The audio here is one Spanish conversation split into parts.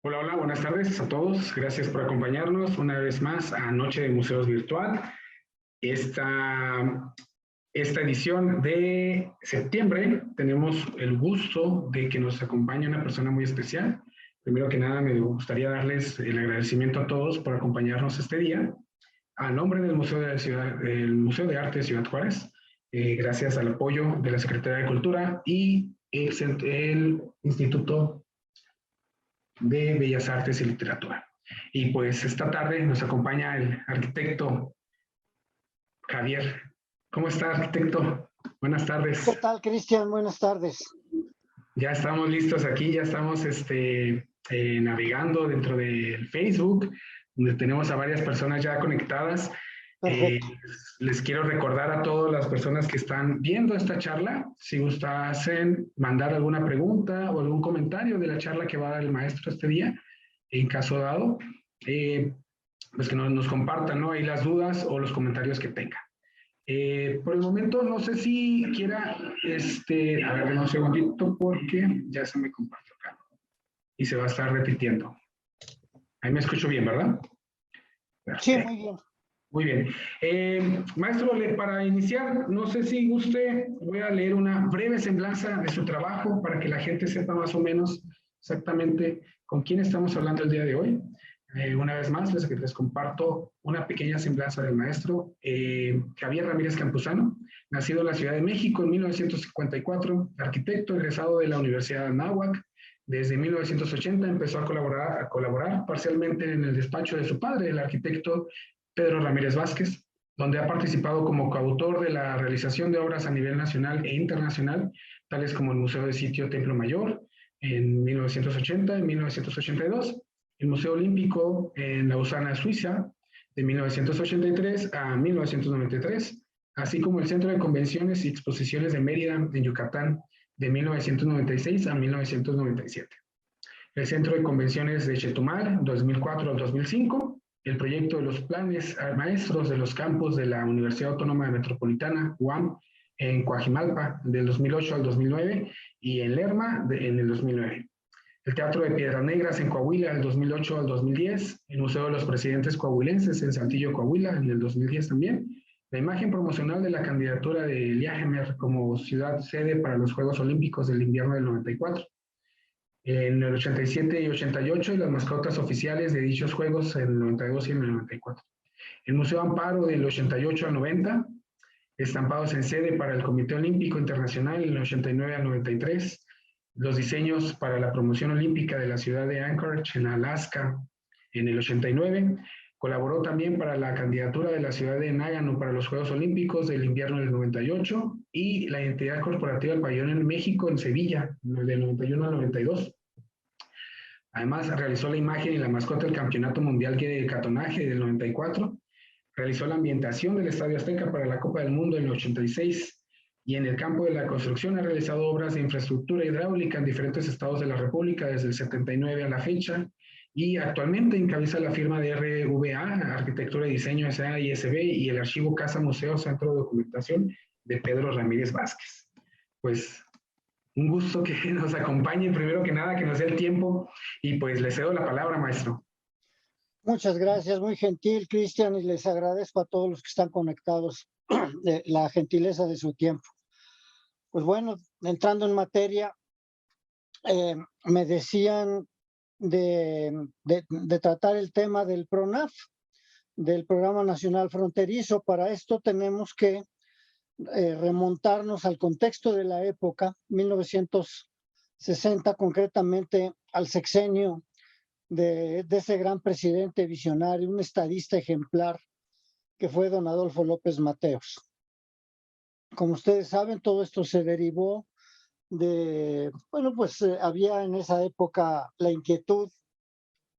Hola, hola, buenas tardes a todos. Gracias por acompañarnos una vez más a Noche de Museos Virtual. Esta edición de septiembre tenemos el gusto de que nos acompañe una persona muy especial. Primero que nada, me gustaría darles el agradecimiento a todos por acompañarnos este día. A nombre del del Museo de Arte de Ciudad Juárez, gracias al apoyo de la Secretaría de Cultura y el Instituto de Bellas Artes y Literatura. Y pues esta tarde nos acompaña el arquitecto Javier. ¿Cómo está, arquitecto? Buenas ¿Qué tardes. tal, Cristian? Buenas tardes. Ya estamos listos aquí, ya estamos navegando dentro del Facebook, donde tenemos a varias personas ya conectadas. Perfecto. Les quiero recordar a todas las personas que están viendo esta charla, si gustasen mandar alguna pregunta o algún comentario de la charla que va a dar el maestro este día, en caso dado, pues que nos compartan, ¿no? Ahí las dudas o los comentarios que tengan. Por el momento, no sé si quiera, a ver, denme un segundito porque ya se me compartió acá y se va a estar repitiendo. Ahí me escucho bien, ¿verdad? Sí, Perfecto. muy bien. Muy bien. Maestro, para iniciar, no sé si guste, voy a leer una breve semblanza de su trabajo para que la gente sepa más o menos exactamente con quién estamos hablando el día de hoy. Una vez más, les comparto una pequeña semblanza del maestro Javier Ramírez Campuzano, nacido en la Ciudad de México en 1954, arquitecto egresado de la Universidad de Anáhuac. Desde 1980 empezó a colaborar parcialmente en el despacho de su padre, el arquitecto Pedro Ramírez Vázquez, donde ha participado como coautor de la realización de obras a nivel nacional e internacional, tales como el Museo de Sitio Templo Mayor en 1980 y 1982, el Museo Olímpico en Lausana, Suiza, de 1983 a 1993, así como el Centro de Convenciones y Exposiciones de Mérida, en Yucatán, de 1996 a 1997. El Centro de Convenciones de Chetumal, 2004 al 2005, el proyecto de los planes maestros de los campus de la Universidad Autónoma Metropolitana, UAM, en Coajimalpa, del 2008 al 2009, y en Lerma, en el 2009. El Teatro de Piedras Negras en Coahuila, del 2008 al 2010, el Museo de los Presidentes Coahuilenses en Saltillo, Coahuila, en el 2010 también, la imagen promocional de la candidatura de Liajemer como ciudad sede para los Juegos Olímpicos del invierno del 94, en el 87 y 88 y las mascotas oficiales de dichos juegos en el 92 y en el 94. El Museo Amparo del 88 al 90, estampados en sede para el Comité Olímpico Internacional en el 89 al 93, los diseños para la promoción olímpica de la ciudad de Anchorage en Alaska en el 89, colaboró también para la candidatura de la ciudad de Nagano para los Juegos Olímpicos del invierno del 98 y la identidad corporativa del pabellón en México en Sevilla del 91 al 92. Además, realizó la imagen y la mascota del Campeonato Mundial de Catonaje del 94, realizó la ambientación del Estadio Azteca para la Copa del Mundo en el 86 y en el campo de la construcción ha realizado obras de infraestructura hidráulica en diferentes estados de la República desde el 79 a la fecha y actualmente encabeza la firma de RVA, Arquitectura y Diseño SAISB y el archivo Casa Museo Centro de Documentación de Pedro Ramírez Vázquez. Pues un gusto que nos acompañe, primero que nada, que nos dé el tiempo y pues le cedo la palabra, maestro. Muchas gracias, muy gentil, Cristian, y les agradezco a todos los que están conectados la gentileza de su tiempo. Pues bueno, entrando en materia, me decían de tratar el tema del PRONAF, del Programa Nacional Fronterizo. Para esto tenemos que remontarnos al contexto de la época, 1960, concretamente al sexenio de ese gran presidente visionario, un estadista ejemplar que fue don Adolfo López Mateos. Como ustedes saben, todo esto se derivó de, bueno, pues había en esa época la inquietud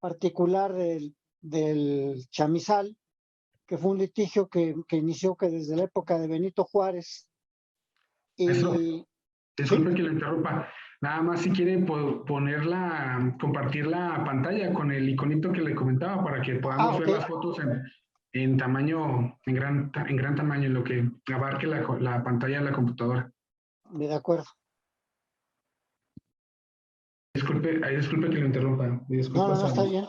particular del chamizal, que fue un litigio que inició desde la época de Benito Juárez. Maestro, Y disculpe sí, que lo interrumpa. Nada más si quiere compartir la pantalla con el iconito que le comentaba para que podamos ver ok, las fotos en tamaño, en gran tamaño, en lo que abarque la pantalla de la computadora. de acuerdo. disculpe que lo interrumpa. No, Disculpas, está bien.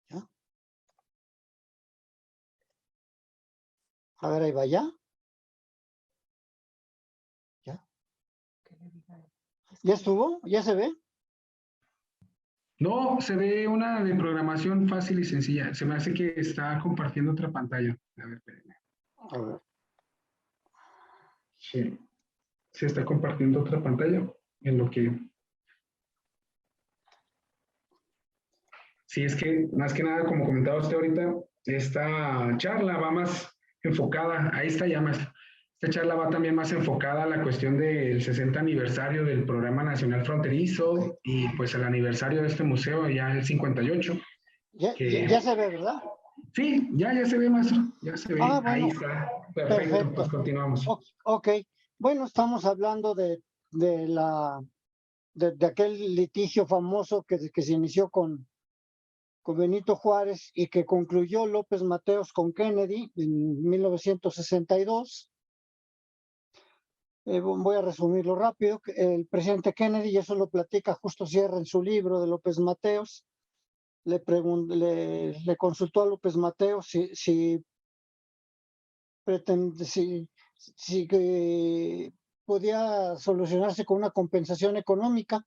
¿Ya? A ver, ahí va, ¿ya? ¿Ya? ¿Ya estuvo? ¿Ya se ve? No, se ve una de programación fácil y sencilla. Se me hace que está compartiendo otra pantalla. A ver, espérenme. A ver. Sí, se está compartiendo otra pantalla en lo que... Sí, es que más que nada, como comentaba usted ahorita, esta charla va más enfocada, ahí está ya más, esta charla va también más enfocada a la cuestión del 60 aniversario del Programa Nacional Fronterizo y pues el aniversario de este museo, ya el 58, que Ya se ve, ¿verdad? sí, ya se ve, maestro, ya se ve, ahí Bueno, está, perfecto, pues perfecto. continuamos. Ok. Bueno, estamos hablando de aquel litigio famoso que se inició con Benito Juárez y que concluyó López Mateos con Kennedy en 1962. Voy a resumirlo rápido. El presidente Kennedy, y eso lo platica Justo Sierra en su libro de López Mateos, le consultó a López Mateos si que podía solucionarse con una compensación económica,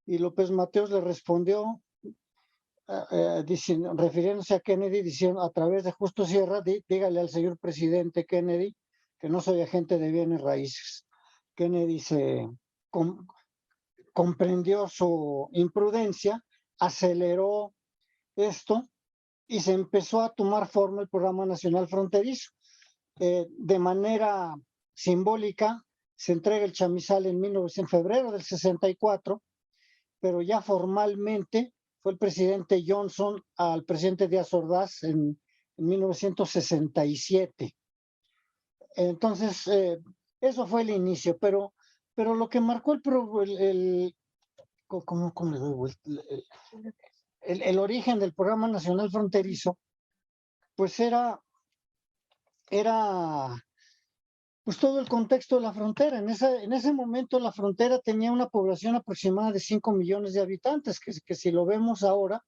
y López Mateos le respondió, refiriéndose a Kennedy, diciendo a través de Justo Sierra, dígale al señor presidente Kennedy que no soy agente de bienes raíces. Kennedy comprendió su imprudencia, aceleró esto y se empezó a tomar forma el Programa Nacional Fronterizo. De manera simbólica, se entrega el chamizal en febrero del 64, pero ya formalmente fue el presidente Johnson al presidente Díaz Ordaz en 1967. Entonces, eso fue el inicio, pero lo que marcó ¿cómo le doy vuelta? El origen del Programa Nacional Fronterizo, pues era pues todo el contexto de la frontera. En ese momento la frontera tenía una población aproximada de 5 millones de habitantes, que si lo vemos ahora,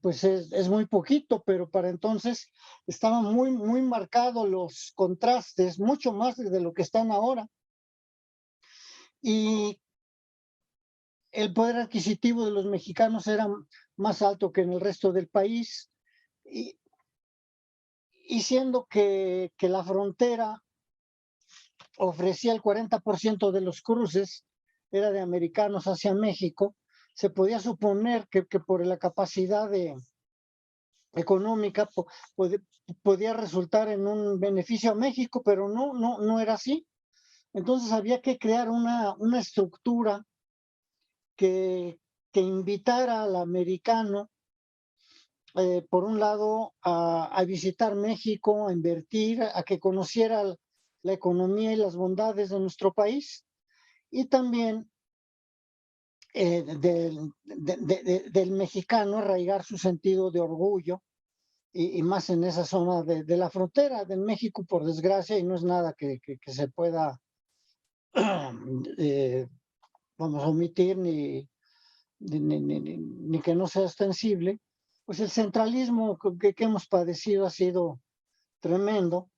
pues es muy poquito, pero para entonces estaban muy marcados los contrastes, mucho más de lo que están ahora. Y el poder adquisitivo de los mexicanos era más alto que en el resto del país. Y siendo que la frontera ofrecía el 40% de los cruces, era de americanos hacia México, se podía suponer que por la capacidad económica podía resultar en un beneficio a México, pero no era así. Entonces había que crear una estructura que invitara al americano, por un lado, a visitar México, a invertir, a que conociera la economía y las bondades de nuestro país, y también del mexicano arraigar su sentido de orgullo, y más en esa zona de la frontera de México, por desgracia, y no es nada que se pueda, vamos a omitir, ni que no sea extensible. Pues el centralismo que hemos padecido ha sido tremendo,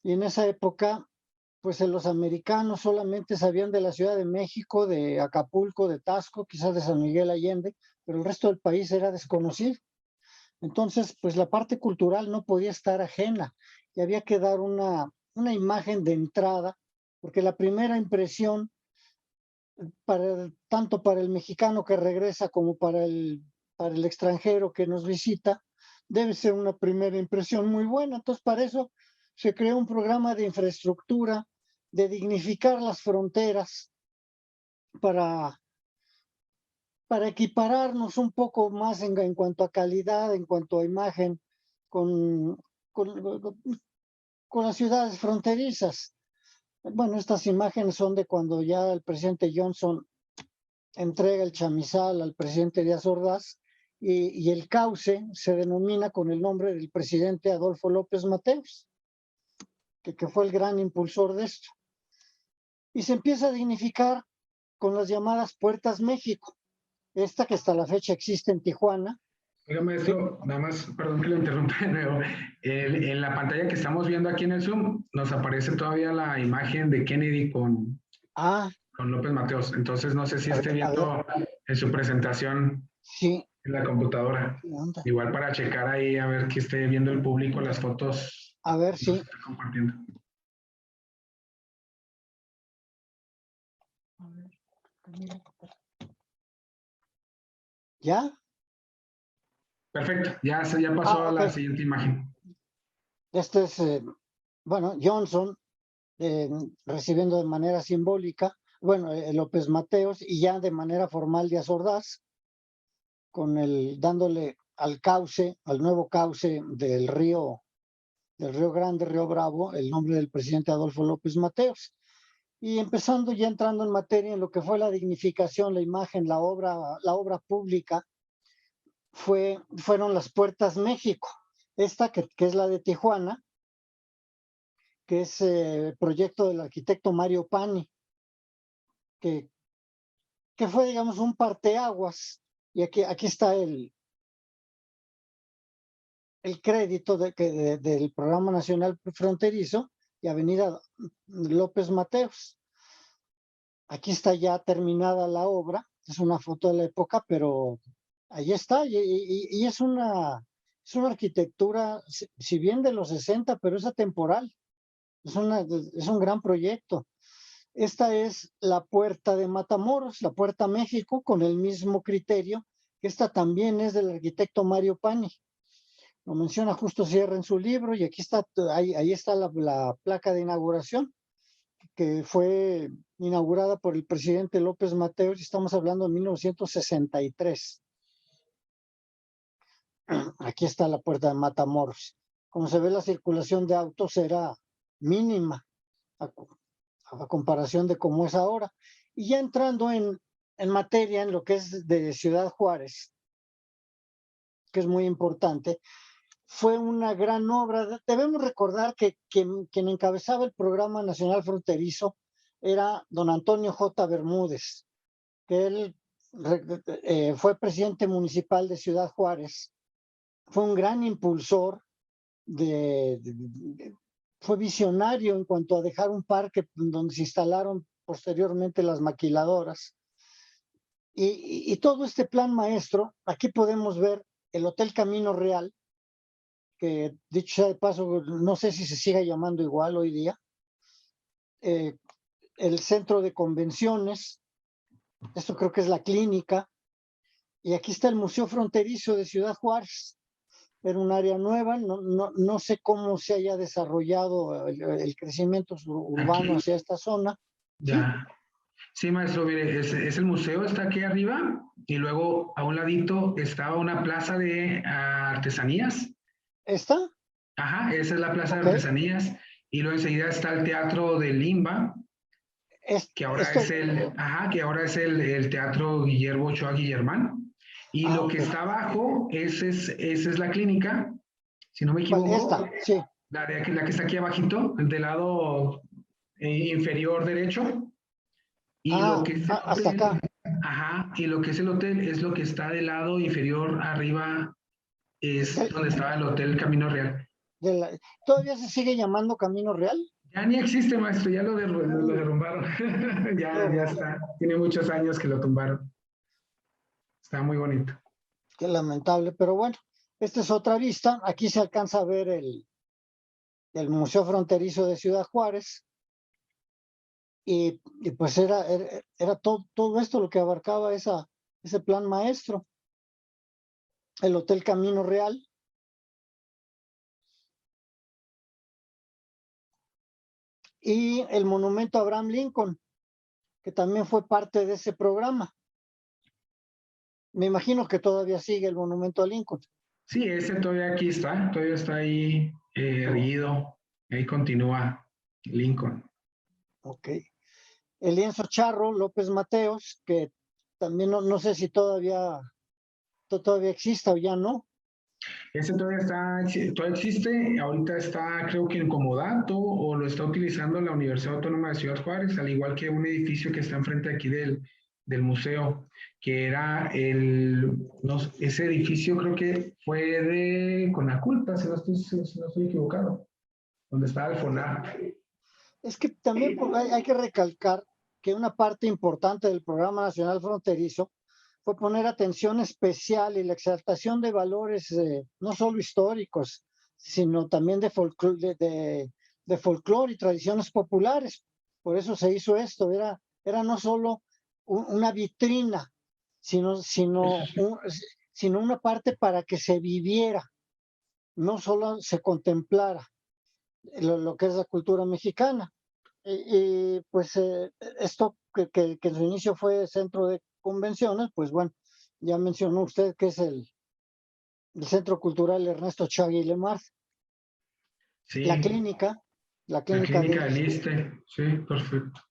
y en esa época, pues los americanos solamente sabían de la Ciudad de México, de Acapulco, de Taxco, quizás de San Miguel Allende, pero el resto del país era desconocido. Entonces, pues la parte cultural no podía estar ajena, y había que dar una imagen de entrada, porque la primera impresión, tanto para el mexicano que regresa como para el extranjero que nos visita, debe ser una primera impresión muy buena. Entonces, para eso se creó un programa de infraestructura, de dignificar las fronteras, para equipararnos un poco más en cuanto a calidad, en cuanto a imagen, con, con, con las ciudades fronterizas. Bueno, estas imágenes son de cuando ya el presidente Johnson entrega el chamizal al presidente Díaz Ordaz, y el cauce se denomina con el nombre del presidente Adolfo López Mateos, que fue el gran impulsor de esto. Y se empieza a dignificar con las llamadas Puertas México, esta que hasta la fecha existe en Tijuana. Oiga, maestro, nada más, perdón que lo interrumpa de nuevo. En la pantalla que estamos viendo aquí en el Zoom, nos aparece todavía la imagen de Kennedy con López Mateos. Entonces, no sé si esté viendo en su presentación sí, en la computadora. Igual para checar ahí, a ver que esté viendo el público las fotos. A ver, sí. Está compartiendo. ¿Ya? Perfecto, ya pasó a la siguiente imagen. Este es, bueno, Johnson recibiendo de manera simbólica, bueno, López Mateos, y ya de manera formal Díaz Ordaz, dándole al cauce, al nuevo cauce del río Grande, Río Bravo, el nombre del presidente Adolfo López Mateos. Y empezando ya entrando en materia en lo que fue la dignificación, la imagen, la obra pública, fueron las Puertas México. Esta que es la de Tijuana, que es proyecto del arquitecto Mario Pani, que fue, digamos, un parteaguas. Y aquí está el crédito del Programa Nacional Fronterizo y Avenida López Mateos. Aquí está ya terminada la obra, es una foto de la época, pero ahí está, y es una arquitectura, si bien de los 60, pero es atemporal, es un gran proyecto. Esta es la Puerta de Matamoros, la Puerta México, con el mismo criterio. Esta también es del arquitecto Mario Pani. Lo menciona Justo Sierra en su libro, y aquí está, ahí está la placa de inauguración, que fue inaugurada por el presidente López Mateos, y estamos hablando de 1963. Aquí está la Puerta de Matamoros. Como se ve, la circulación de autos era mínima a comparación de cómo es ahora. Y ya entrando en materia, en lo que es de Ciudad Juárez, que es muy importante, fue una gran obra. Debemos recordar que quien encabezaba el Programa Nacional Fronterizo era don Antonio J. Bermúdez, que él fue presidente municipal de Ciudad Juárez. Fue un gran impulsor, fue visionario en cuanto a dejar un parque donde se instalaron posteriormente las maquiladoras. Y todo este plan maestro, aquí podemos ver el Hotel Camino Real, que dicho sea de paso, no sé si se siga llamando igual hoy día, el centro de convenciones, esto creo que es la clínica, y aquí está el Museo Fronterizo de Ciudad Juárez. Era un área nueva, no sé cómo se haya desarrollado el crecimiento urbano hacia esta zona. Ya. Sí, maestro, mire, es el museo, está aquí arriba, y luego a un ladito estaba una plaza de artesanías. ¿Esta? Ajá, esa es la plaza de artesanías, y luego enseguida está el Teatro de Limba, que ahora es el Teatro Guillermo Ochoa Guillermán. Y lo que está abajo, esa es la clínica, si no me equivoco. Esta, sí. La que está aquí abajito, del lado inferior derecho. Y lo que es hasta acá. Ajá, y lo que es el hotel es lo que está del lado inferior arriba, es donde estaba el Hotel Camino Real. ¿Todavía se sigue llamando Camino Real? Ya ni existe, maestro, ya lo derrumbaron. ya está. Tiene muchos años que lo tumbaron. Está muy bonito. Qué lamentable, pero bueno, esta es otra vista. Aquí se alcanza a ver el Museo Fronterizo de Ciudad Juárez. Y pues era todo esto lo que abarcaba ese plan maestro. El Hotel Camino Real. Y el monumento a Abraham Lincoln, que también fue parte de ese programa. Me imagino que todavía sigue el monumento a Lincoln. Sí, ese todavía está ahí erguido, ahí continúa Lincoln. Ok. El lienzo charro López Mateos, que también no sé si todavía todavía exista o ya no. Ese todavía existe, ahorita está creo que en comodato o lo está utilizando la Universidad Autónoma de Ciudad Juárez, al igual que un edificio que está enfrente aquí del museo, que era ese edificio creo que fue de Conaculta, si no estoy equivocado, donde estaba el FONAP. Es que también hay que recalcar que una parte importante del Programa Nacional Fronterizo fue poner atención especial y la exaltación de valores no solo históricos, sino también de folclore y tradiciones populares. Por eso se hizo esto, era no solo una vitrina, sino una parte para que se viviera, no solo se contemplara lo que es la cultura mexicana. Y pues esto que en su inicio fue centro de convenciones, pues bueno, ya mencionó usted que es el Centro Cultural Ernesto Chagui Lemar. Sí, La clínica la clínica del del ISSSTE, sí, perfecto.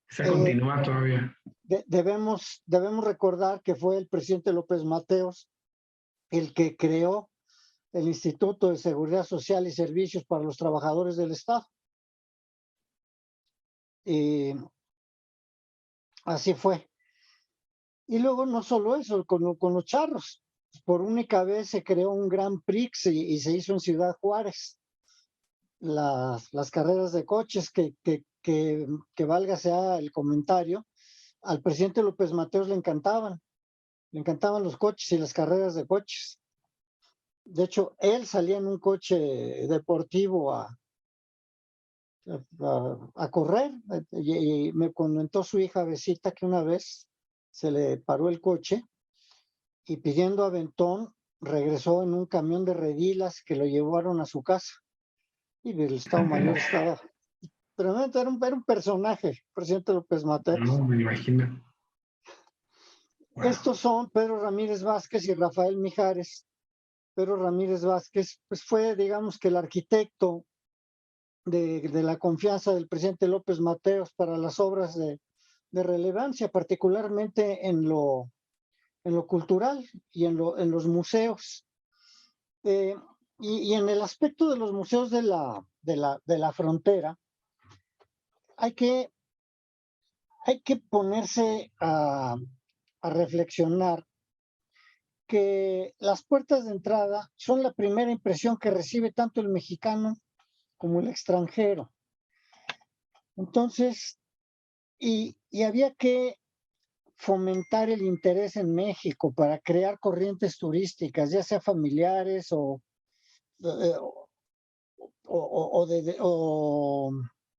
Esa eh, continúa todavía. debemos recordar que fue el presidente López Mateos el que creó el Instituto de Seguridad Social y Servicios para los Trabajadores del Estado. Y así fue. Y luego no solo eso, con los charros. Por única vez se creó un Grand Prix y se hizo en Ciudad Juárez. Las carreras de coches que valga sea el comentario, al presidente López Mateos le encantaban los coches y las carreras de coches. De hecho, él salía en un coche deportivo a correr y me comentó su hija Besita que una vez se le paró el coche y pidiendo aventón regresó en un camión de redilas que lo llevaron a su casa. Y el Estado Mayor estaba tremendo, era un personaje, presidente López Mateos. No, me imagino. Wow. Estos son Pedro Ramírez Vázquez y Rafael Mijares. Pedro Ramírez Vázquez pues fue, digamos que el arquitecto de la confianza del presidente López Mateos para las obras de relevancia, particularmente en lo cultural y en los museos. Y en el aspecto de los museos de la frontera, hay que ponerse a reflexionar que las puertas de entrada son la primera impresión que recibe tanto el mexicano como el extranjero. Entonces, y había que fomentar el interés en México para crear corrientes turísticas, ya sea familiares o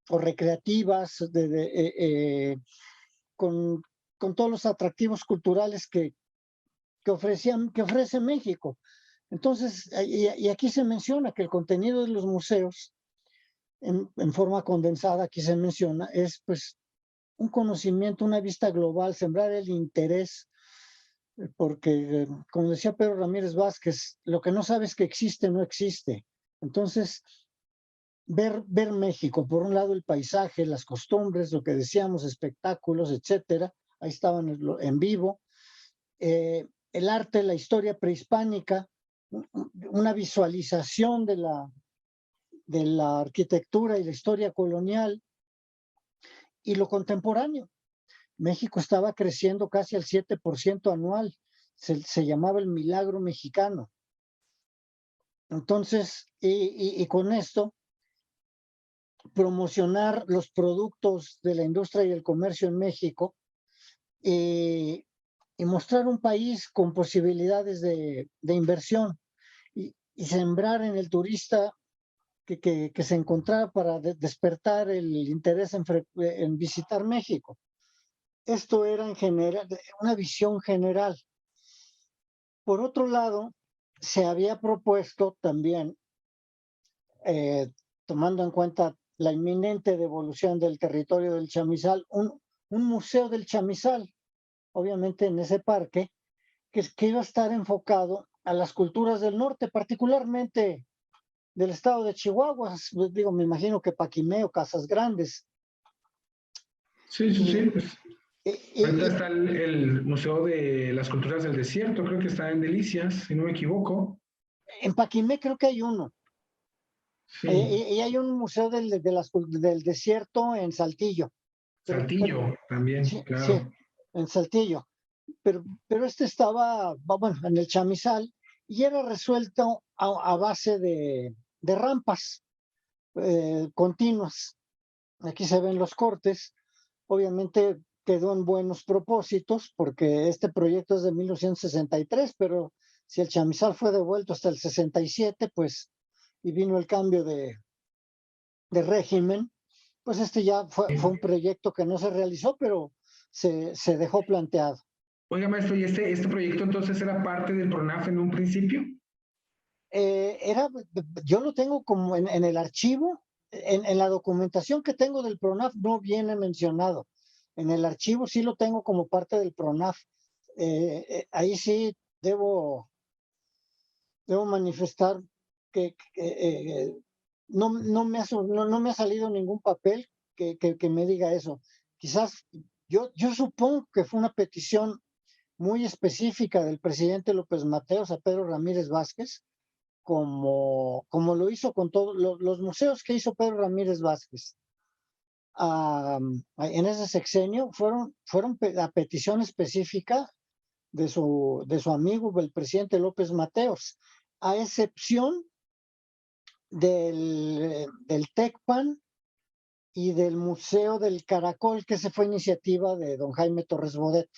recreativas, con todos los atractivos culturales que ofrece México. Entonces, y aquí se menciona que el contenido de los museos, en forma condensada, aquí se menciona, es pues un conocimiento, una vista global, sembrar el interés, porque, como decía Pedro Ramírez Vázquez, lo que no sabes que existe, no existe. Entonces, ver México, por un lado el paisaje, las costumbres, lo que decíamos, espectáculos, etcétera, ahí estaban en vivo, el arte, la historia prehispánica, una visualización de la arquitectura y la historia colonial y lo contemporáneo. México estaba creciendo casi al 7% anual, se llamaba el milagro mexicano. Entonces, y con esto, promocionar los productos de la industria y el comercio en México y mostrar un país con posibilidades de inversión y sembrar en el turista que se encontrara para despertar el interés en visitar México. Esto era en general, una visión general. Por otro lado, se había propuesto también, tomando en cuenta la inminente devolución del territorio del Chamizal, un museo del Chamizal, obviamente en ese parque, que iba a estar enfocado a las culturas del norte, particularmente del estado de Chihuahua. Digo, me imagino que Paquimeo, Casas Grandes. Sí. Pues. Ahorita está el Museo de las Culturas del Desierto, creo que está en Delicias, si no me equivoco. En Paquimé creo que hay uno. Sí, Y hay un museo del desierto en Saltillo. Saltillo también, Sí, sí, claro. en Saltillo. Pero este estaba, bueno, en el chamizal y era resuelto a base de rampas continuas. Aquí se ven los cortes. Obviamente quedó en buenos propósitos porque este proyecto es de 1963, pero si el chamizal fue devuelto hasta el 67, pues, y vino el cambio de régimen, pues este ya fue un proyecto que no se realizó, pero se dejó planteado. Oiga, maestro, ¿y este proyecto entonces era parte del PRONAF en un principio? Yo lo tengo como en el archivo, en la documentación que tengo del PRONAF no viene mencionado. En el archivo sí lo tengo como parte del PRONAF. Ahí sí debo manifestar que no me ha salido ningún papel que me diga eso. Quizás yo supongo que fue una petición muy específica del presidente López Mateos a Pedro Ramírez Vázquez, como lo hizo con todos los museos que hizo Pedro Ramírez Vázquez. En ese sexenio fueron a petición específica de su amigo, el presidente López Mateos, a excepción del TECPAN y del Museo del Caracol, que se fue iniciativa de don Jaime Torres Bodet.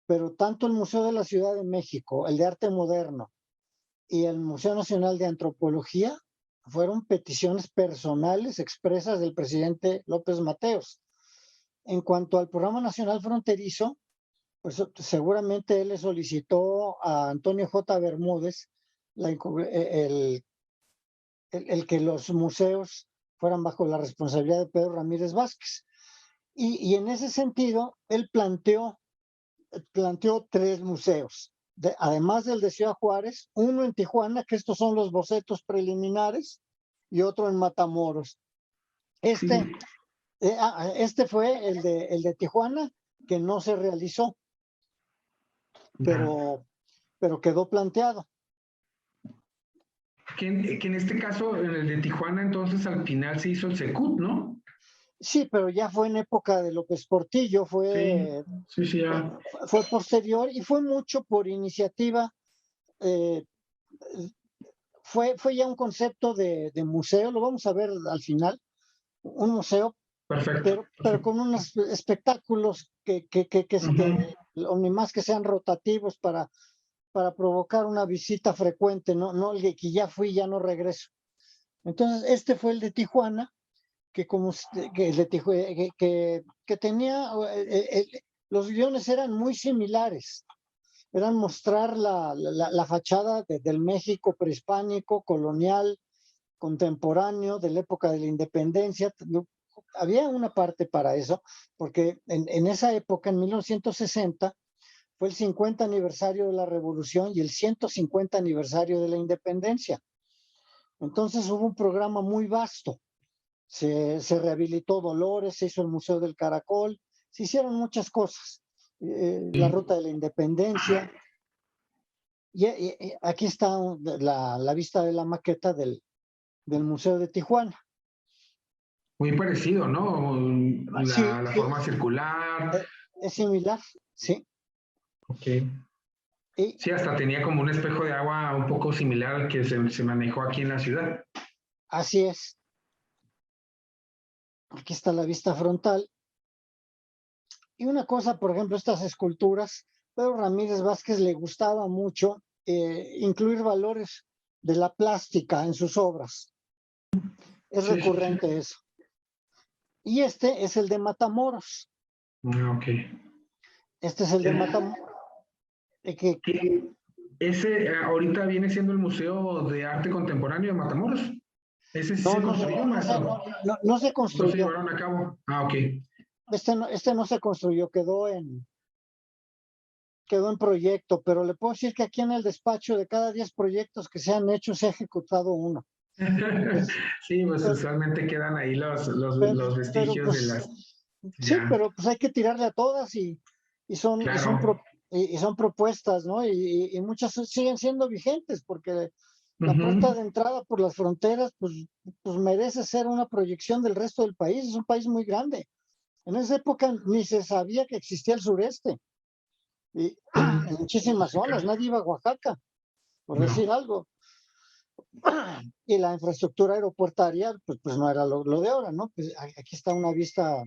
Pero tanto el Museo de la Ciudad de México, el de Arte Moderno y el Museo Nacional de Antropología fueron peticiones personales expresas del presidente López Mateos. En cuanto al Programa Nacional Fronterizo, pues seguramente él le solicitó a Antonio J. Bermúdez el que los museos fueran bajo la responsabilidad de Pedro Ramírez Vázquez. Y en ese sentido, él planteó 3 museos, además del de Ciudad Juárez, uno en Tijuana, que estos son los bocetos preliminares, y otro en Matamoros. Sí. Este fue el de Tijuana, que no se realizó, pero quedó planteado. Que en este caso, en el de Tijuana, entonces al final se hizo el Secut, ¿no? Sí, pero ya fue en época de López Portillo, Sí, sí, sí, ya. fue posterior y fue mucho por iniciativa. eh, fue ya un concepto de museo, lo vamos a ver al final, un museo, Perfecto. pero con unos espectáculos ni más que sean rotativos para provocar una visita frecuente, no el que ya fui, ya no regreso. Entonces, este fue el de Tijuana, que tenía, los guiones eran muy similares, eran mostrar la fachada del México prehispánico, colonial, contemporáneo, de la época de la independencia. Había una parte para eso, porque en esa época, en 1960, fue el 50 aniversario de la Revolución y el 150 aniversario de la independencia. Entonces hubo un programa muy vasto. Se rehabilitó Dolores, se hizo el Museo del Caracol, se hicieron muchas cosas. La Ruta de la Independencia. Y aquí está la vista de la maqueta del Museo de Tijuana. Muy parecido, ¿no? Sí, La forma circular. es similar, sí. Ok. Y Sí, hasta tenía como un espejo de agua un poco similar al que se manejó aquí en la ciudad. así es. Aquí está la vista frontal. Y una cosa, por ejemplo, estas esculturas, Pedro Ramírez Vázquez le gustaba mucho incluir valores de la plástica en sus obras. Es Sí, sí, sí. recurrente eso. Y este es el de Matamoros. Ok. Este es el de Matamoros. Que ese ahorita viene siendo el Museo de Arte Contemporáneo de Matamoros. Ese sí se construyó, maestro. No se No se construyó. llevaron a cabo. Ah, ok. Este no se construyó, quedó en proyecto, pero le puedo decir que aquí en el despacho de cada 10 proyectos que se han hecho, se ha ejecutado uno. Sí, pues Pero, usualmente quedan ahí los pero vestigios de pues las. Sí, Ya, pero pues hay que tirarle a todas y son, y son, claro. y son propuestas, ¿no? Y muchas siguen siendo vigentes porque la puerta Ujú. de entrada por las fronteras, pues merece ser una proyección del resto del país. Es un país muy grande. En esa época ni se sabía que existía el sureste. Y en Mm, muchísimas sí, zonas, claro. nadie iba a Oaxaca, por decir No. algo. Y la infraestructura aeropuertaria, pues no era lo de ahora, ¿no? Pues aquí está una vista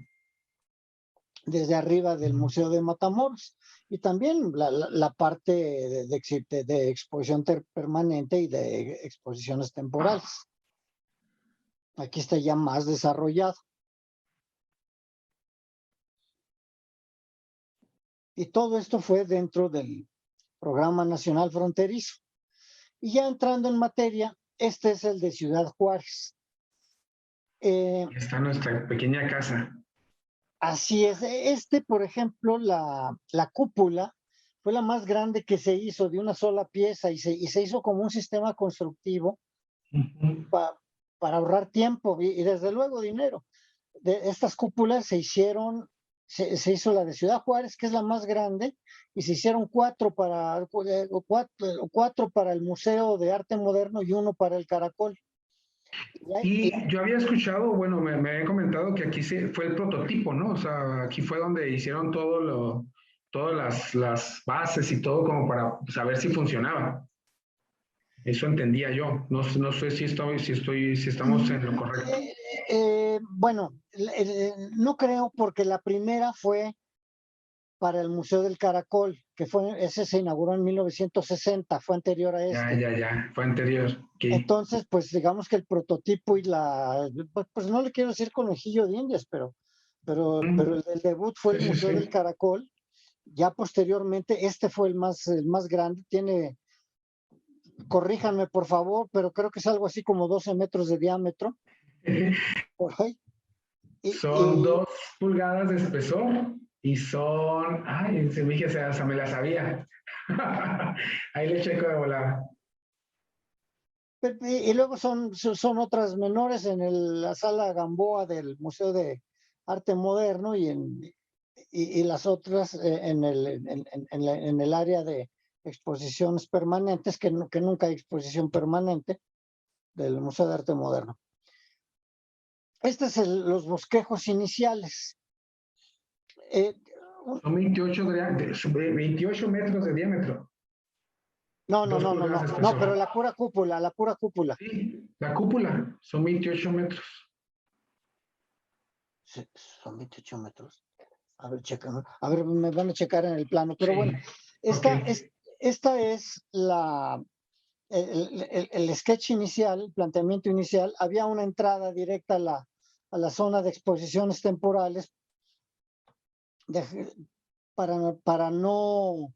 desde arriba del Museo de Matamoros y también la parte de exposición permanente y de exposiciones temporales. Aquí está ya más desarrollado. Y todo esto fue dentro del Programa Nacional Fronterizo. Y ya entrando en materia, este es el de Ciudad Juárez. Eh, Está nuestra pequeña casa. Así es. Por ejemplo, la cúpula fue la más grande que se hizo de una sola pieza y se hizo como un sistema constructivo Ujú. para ahorrar tiempo y desde luego dinero. De estas cúpulas se hicieron, se hizo la de Ciudad Juárez, que es la más grande, y se hicieron cuatro para el Museo de Arte Moderno y uno para el Caracol. Y Y yo había escuchado, bueno, me había comentado que aquí fue el prototipo, ¿no? O sea, aquí fue donde hicieron todas las bases y todo como para saber si funcionaba. Eso entendía yo. No, no sé si estamos en lo correcto. bueno, no creo porque la primera fue para el Museo del Caracol, ese se inauguró en 1960, fue anterior a Ya, este. ya, ya. Fue anterior. Ok. Entonces, pues digamos que el prototipo pues no le quiero decir conejillo de indias, pero Mm. el debut fue Sí, el sí, Museo del sí. Caracol. Ya posteriormente, este fue el más grande, corríjanme por favor, pero creo que es algo así como 12 metros de diámetro, por ahí. Son Y, 2 pulgadas de espesor y son, ay, se me dije, o sea, me la sabía. Ahí le checo de volada. y luego son otras menores en la sala Gamboa del Museo de Arte Moderno y las otras en el área de exposiciones permanentes, que nunca hay exposición permanente del Museo de Arte Moderno. Este es los bosquejos iniciales. Eh, Son 28 metros de diámetro, no, no, dos no, no, pulgadas no, de no, pero espesor. la pura cúpula. Sí, la cúpula son 28 metros. Sí, son 28 metros. A ver, checa, a ver, me van a checar en el plano, pero bueno, Sí, ok. esta es, esta es el sketch inicial, el planteamiento inicial. Había una entrada directa a la zona de exposiciones temporales de- para no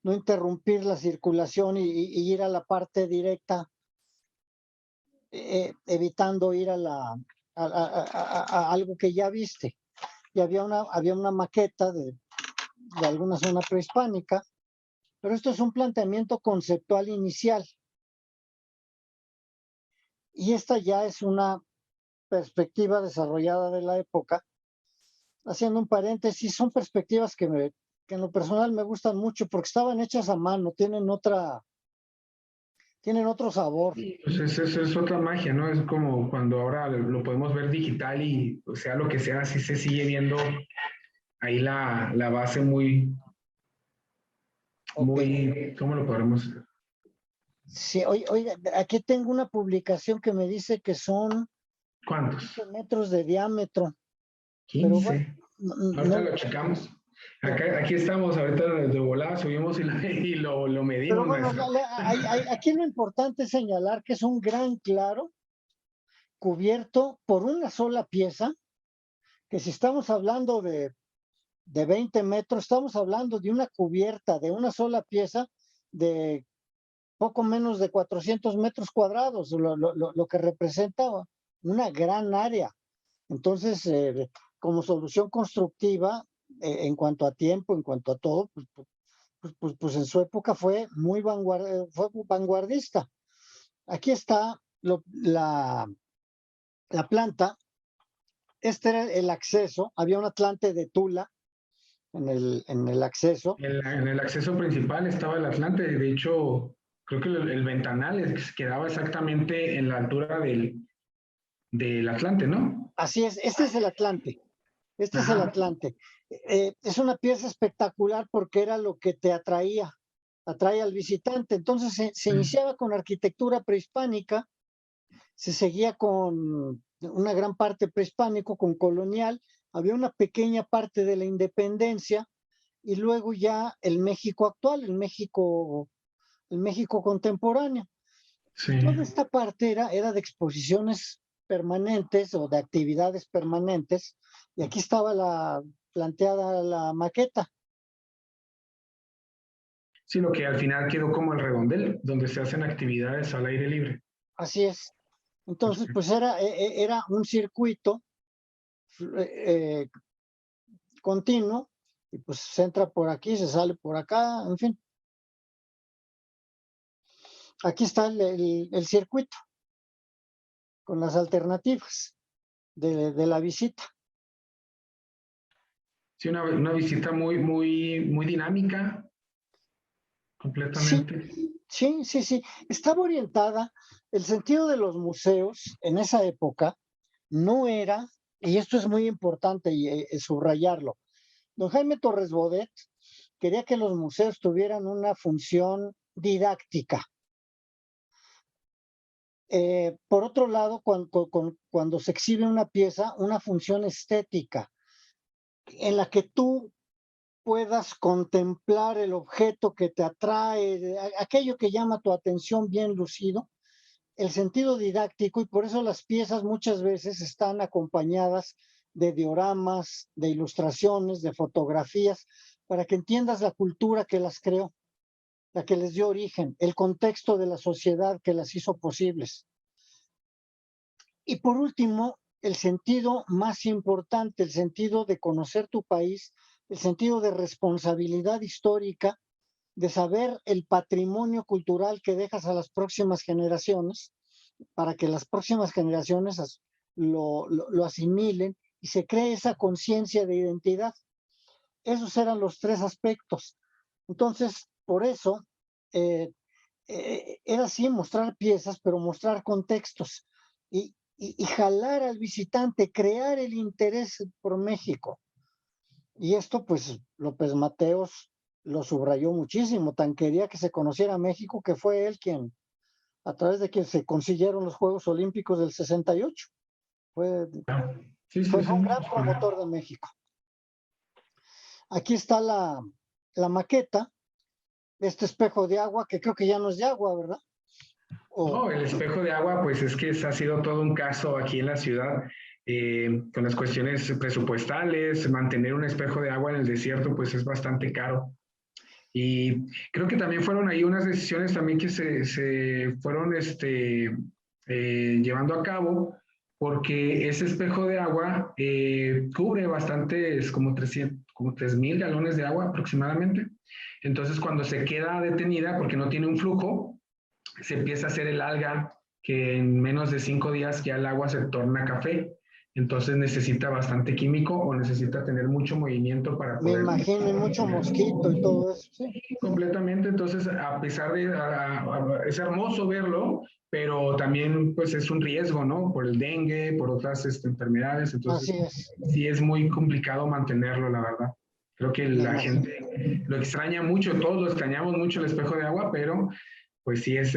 interrumpir la circulación y ir a la parte directa, evitando ir a algo que ya viste. Y había una maqueta de alguna zona prehispánica, pero esto es un planteamiento conceptual inicial. Y esta ya es una perspectiva desarrollada de la época. Haciendo un paréntesis, son perspectivas que en lo personal me gustan mucho porque estaban hechas a mano, tienen otro sabor. Sí, pues eso es otra magia, ¿no? Es como cuando ahora lo podemos ver digital y, o sea, lo que sea, sí se sigue viendo ahí la base Ok. ¿cómo lo podremos? Sí, oiga, aquí tengo una publicación que me dice que son ¿Cuántos? 15 metros de diámetro, pero bueno, 15. no, Ahorita no, lo checamos. no, Aquí estamos, ahorita de volada subimos y lo pero medimos, bueno, maestro. aquí lo importante es señalar que es un gran claro cubierto por una sola pieza, que si estamos hablando de 20 metros, estamos hablando de una cubierta de una sola pieza de poco menos de 400 metros cuadrados, lo que representa una gran área. Entonces, como solución constructiva, en cuanto a tiempo, en cuanto a todo, pues en su época fue vanguardista. Aquí está la planta este era el acceso, había un Atlante de Tula en el acceso. En el acceso principal estaba el Atlante, de hecho, creo que el ventanal quedaba exactamente en la altura del Atlante, ¿no? Así es, este es el Atlante. Este es el Ajá. Atlante. Es una pieza espectacular porque era lo que te atrae al visitante. Entonces se iniciaba con arquitectura prehispánica, se seguía con una gran parte prehispánico, con colonial, había una pequeña parte de la independencia y luego ya el México actual, el México contemporáneo. Sí. Toda esta parte era de exposiciones permanentes o de actividades permanentes, y aquí estaba planteada la maqueta. Sí, lo que al final quedó como el redondel, donde se hacen actividades al aire libre. Así es. Entonces, pues era un circuito eh, continuo, y pues se entra por aquí, se sale por acá, en fin. Aquí está el circuito con las alternativas de la visita. Sí, una visita muy dinámica, Sí, completamente. sí. Estaba orientada, el sentido de los museos en esa época no era, y esto es muy importante y subrayarlo, don Jaime Torres Bodet quería que los museos tuvieran una función didáctica. Por otro lado, cuando se exhibe una pieza, una función estética, en la que tú puedas contemplar el objeto que te atrae, aquello que llama tu atención bien lucido, el sentido didáctico, y por eso las piezas muchas veces están acompañadas de dioramas, de ilustraciones, de fotografías, para que entiendas la cultura que las creó, la que les dio origen, el contexto de la sociedad que las hizo posibles. Y por último, el sentido más importante, el sentido de conocer tu país, el sentido de responsabilidad histórica, de saber el patrimonio cultural que dejas a las próximas generaciones, para que las próximas generaciones lo asimilen y se cree esa conciencia de identidad. Esos eran los tres aspectos. Entonces, por eso, era así mostrar piezas, pero mostrar contextos y jalar al visitante, crear el interés por México. Y esto, pues, López Mateos lo subrayó muchísimo, tan quería que se conociera México que fue él quien, a través de quien se consiguieron los Juegos Olímpicos del 68. Fue, Sí, sí, fue sí. un gran promotor de México. Aquí está la maqueta de este espejo de agua, que creo que ya no es de agua, ¿verdad? No, el espejo de agua, pues es que ha sido todo un caso aquí en la ciudad, con las cuestiones presupuestales, mantener un espejo de agua en el desierto, pues es bastante caro. Y creo que también fueron ahí unas decisiones también que se fueron llevando a cabo, porque ese espejo de agua cubre bastantes, como 300, como 3,000 galones de agua aproximadamente. Entonces, cuando se queda detenida, porque no tiene un flujo, se empieza a hacer el alga, que en menos de 5 días ya el agua se torna café. Entonces necesita bastante químico o necesita tener mucho movimiento para Me poder imagino, y mucho mosquito y todo eso, sí. completamente. Entonces, a pesar de, es hermoso verlo, pero también pues es un riesgo, ¿no? Por el dengue, por otras enfermedades. Entonces, Así es, sí es muy complicado mantenerlo, la verdad. Creo que me la imagino. gente lo extraña mucho, todos lo extrañamos mucho el espejo de agua, pero pues sí es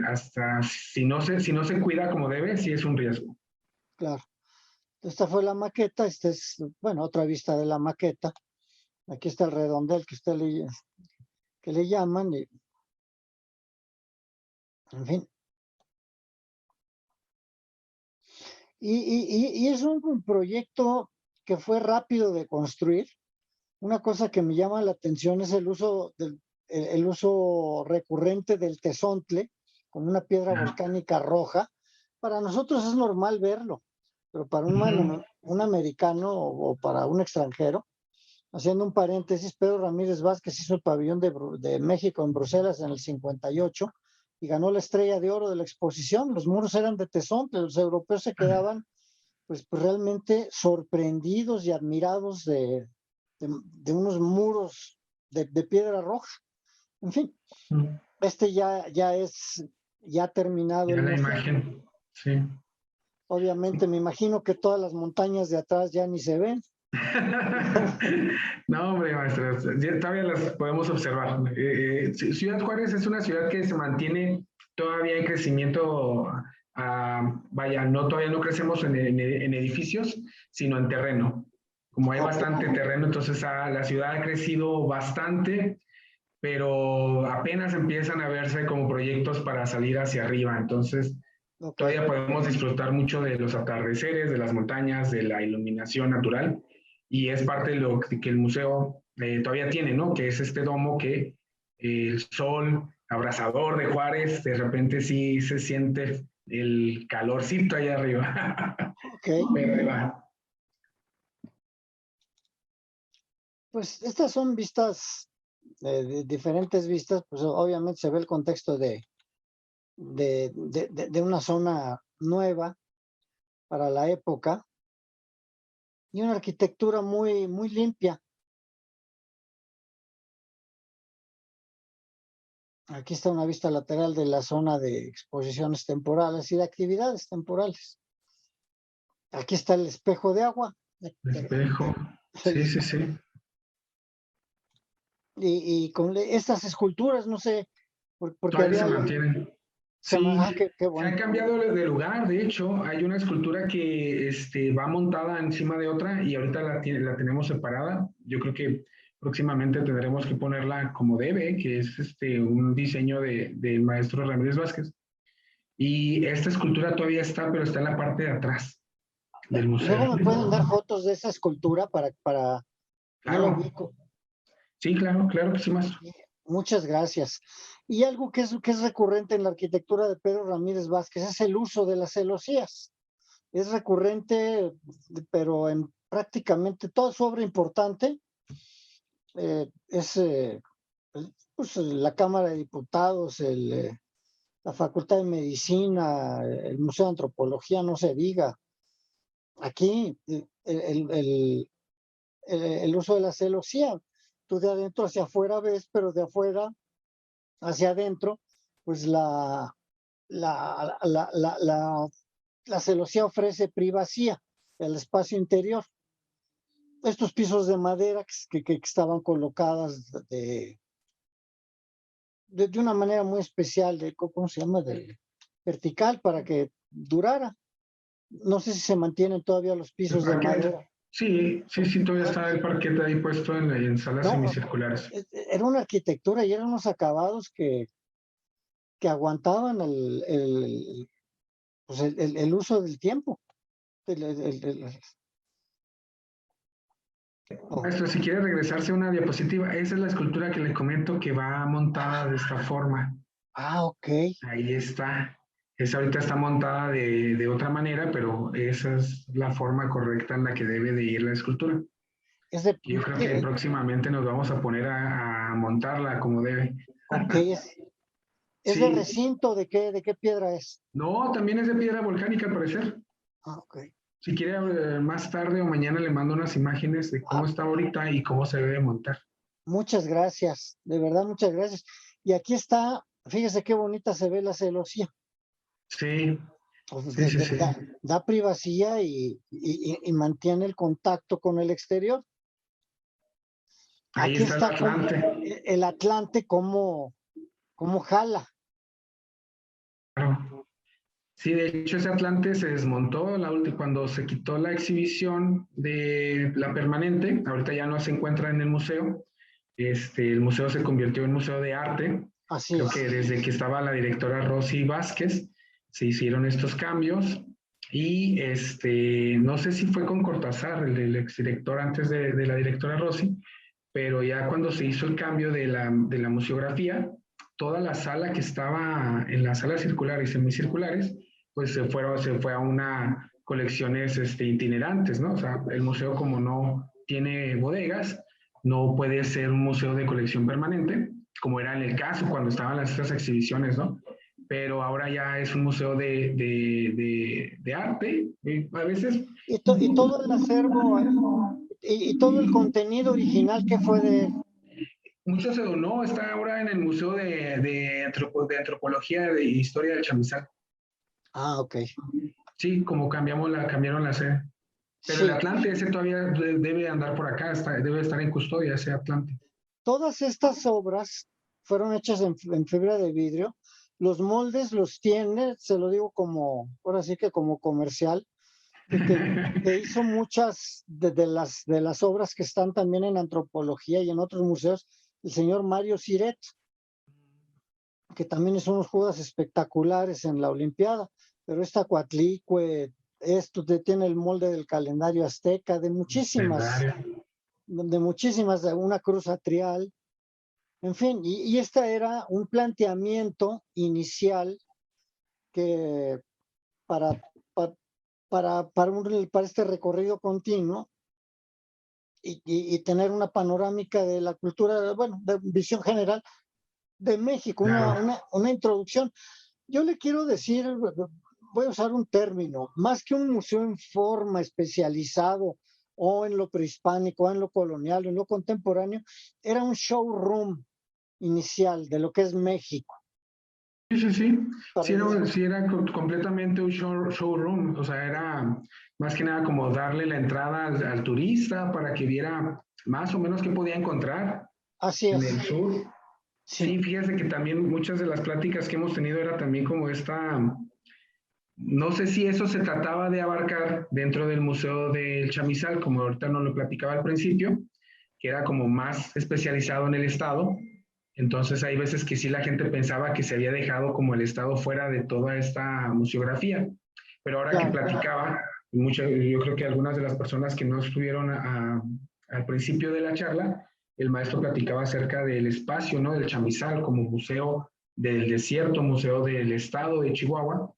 hasta si no se cuida como debe, sí es un riesgo. Claro. Esta fue la maqueta, esta es, bueno, otra vista de la maqueta. Aquí está el redondel que le llaman, y, en fin. Y es un proyecto que fue rápido de construir. Una cosa que me llama la atención es el uso recurrente del tezontle como una piedra volcánica roja. Para nosotros es normal verlo, pero para un americano o para un extranjero, haciendo un paréntesis, Pedro Ramírez Vázquez hizo el pabellón de México en Bruselas en el 58 y ganó la estrella de oro de la exposición. Los muros eran de tezontle, los europeos se quedaban pues realmente sorprendidos y admirados de unos muros de piedra roja. En fin, ya ha terminado Ya el la museo. imagen, sí. Obviamente me imagino que todas las montañas de atrás ya ni se ven. No, hombre, maestro, todavía las podemos observar. Ciudad Juárez es una ciudad que se mantiene todavía en crecimiento. Vaya, todavía no crecemos en edificios, sino en terreno. Como hay bastante terreno, entonces la ciudad ha crecido bastante, pero apenas empiezan a verse como proyectos para salir hacia arriba. Entonces, todavía podemos disfrutar mucho de los atardeceres, de las montañas, de la iluminación natural, y es parte de lo que el museo todavía tiene, ¿no? Que es este domo que el sol abrasador de Juárez, de repente sí se siente el calorcito allá arriba. Pero ahí va. Pues estas son vistas, diferentes vistas, pues obviamente se ve el contexto de una zona nueva para la época y una arquitectura muy, muy limpia. Aquí está una vista lateral de la zona de exposiciones temporales y de actividades temporales. Aquí está el espejo de agua. Espejo. Sí, sí, sí. Y con estas esculturas, no sé, porque todavía se mantienen. Sí, qué bueno. se ha cambiado de lugar, de hecho, hay una escultura que va montada encima de otra y ahorita la tenemos separada. Yo creo que próximamente tendremos que ponerla como debe, que es un diseño del maestro Ramírez Vázquez. Y esta escultura todavía está, pero está en la parte de atrás del museo. Luego me pueden dar fotos de esa escultura para claro. No la ubico. Sí, claro que sí, maestro. Muchas gracias. Y algo que es recurrente en la arquitectura de Pedro Ramírez Vázquez es el uso de las celosías. Es recurrente, pero en prácticamente toda su obra importante es pues, la Cámara de Diputados, la Facultad de Medicina, el Museo de Antropología, no se diga. Aquí el uso de la celosía, tú de adentro hacia afuera ves, pero de afuera hacia adentro, pues la celosía ofrece privacidad, el espacio interior. Estos pisos de madera que estaban colocadas de una manera muy especial, ¿cómo se llama? De vertical para que durara. No sé si se mantienen todavía los pisos de madera. Sí, todavía está el parquet ahí puesto en salas semicirculares. Era una arquitectura y eran unos acabados que aguantaban pues el uso del tiempo. Maestro, si quiere regresarse a una diapositiva, esa es la escultura que le comento que va montada de esta forma. Ok. Ahí está. Esa ahorita está montada de otra manera, pero esa es la forma correcta en la que debe de ir la escultura. Yo creo que próximamente nos vamos a poner a montarla como debe. Ok. ¿Es de recinto? ¿De qué piedra es? No, también es de piedra volcánica, al parecer. Ok. Si quiere, más tarde o mañana le mando unas imágenes de cómo está ahorita y cómo se debe montar. Muchas gracias, de verdad, muchas gracias. Y aquí está, fíjese qué bonita se ve la celosía. Sí. Da privacidad y mantiene el contacto con el exterior. Ahí aquí está el Atlante. El Atlante, cómo jala. Claro. Sí, de hecho ese Atlante se desmontó cuando se quitó la exhibición de la permanente, ahorita ya no se encuentra en el museo, el museo se convirtió en museo de arte. Así Creo que desde que estaba la directora Rosy Vázquez se hicieron estos cambios y no sé si fue con Cortázar, el exdirector antes de la directora Rosy, pero ya cuando se hizo el cambio de la museografía, toda la sala que estaba en las salas circulares y semicirculares, pues se fue a una colecciones itinerantes, ¿no? O sea, el museo como no tiene bodegas, no puede ser un museo de colección permanente, como era en el caso cuando estaban estas exhibiciones, ¿no? pero ahora ya es un museo de arte. A veces Y todo el acervo y todo el contenido original que fue de él. mucho se donó, está ahora en el Museo de Antropología e Historia del Chamizal. Ah, ok. Sí, como cambiaron la sede. Pero el Sí, Atlante, ese todavía debe andar por acá, debe estar en custodia, ese Atlante. todas estas obras fueron hechas en fibra de vidrio. Los moldes los tiene, se lo digo como, ahora sí que como comercial, que hizo muchas de las obras que están también en antropología y en otros museos, el señor Mario Siret, que también hizo unos juegos espectaculares en la Olimpiada, pero esta Coatlicue, esto tiene el molde del calendario azteca, Calendario. de una cruz atrial, en fin, y este era un planteamiento inicial que para, pa- para este recorrido continuo y tener una panorámica de la cultura, bueno, de visión general de México, Claro. una introducción. Yo le quiero decir, voy a usar un término, más que un museo en forma especializado o en lo prehispánico, o en lo colonial, o en lo contemporáneo, era un showroom inicial de lo que es México. Sí, sí, sí. Para, Sí era completamente un showroom. O sea, era más que nada como darle la entrada al turista para que viera más o menos qué podía encontrar así en es, el sur. sí, Sí, fíjese que también muchas de las pláticas que hemos tenido era también como esta, no sé si eso se trataba de abarcar dentro del Museo del Chamizal, como ahorita nos lo platicaba al principio, que era como más especializado en el Estado. Entonces hay veces que sí la gente pensaba que se había dejado como el Estado fuera de toda esta museografía. Pero ahora que claro, platicaba, yo creo que algunas de las personas que no estuvieron al principio de la charla, el maestro platicaba acerca del espacio, ¿no? Del Chamizal como museo del desierto, museo del Estado de Chihuahua,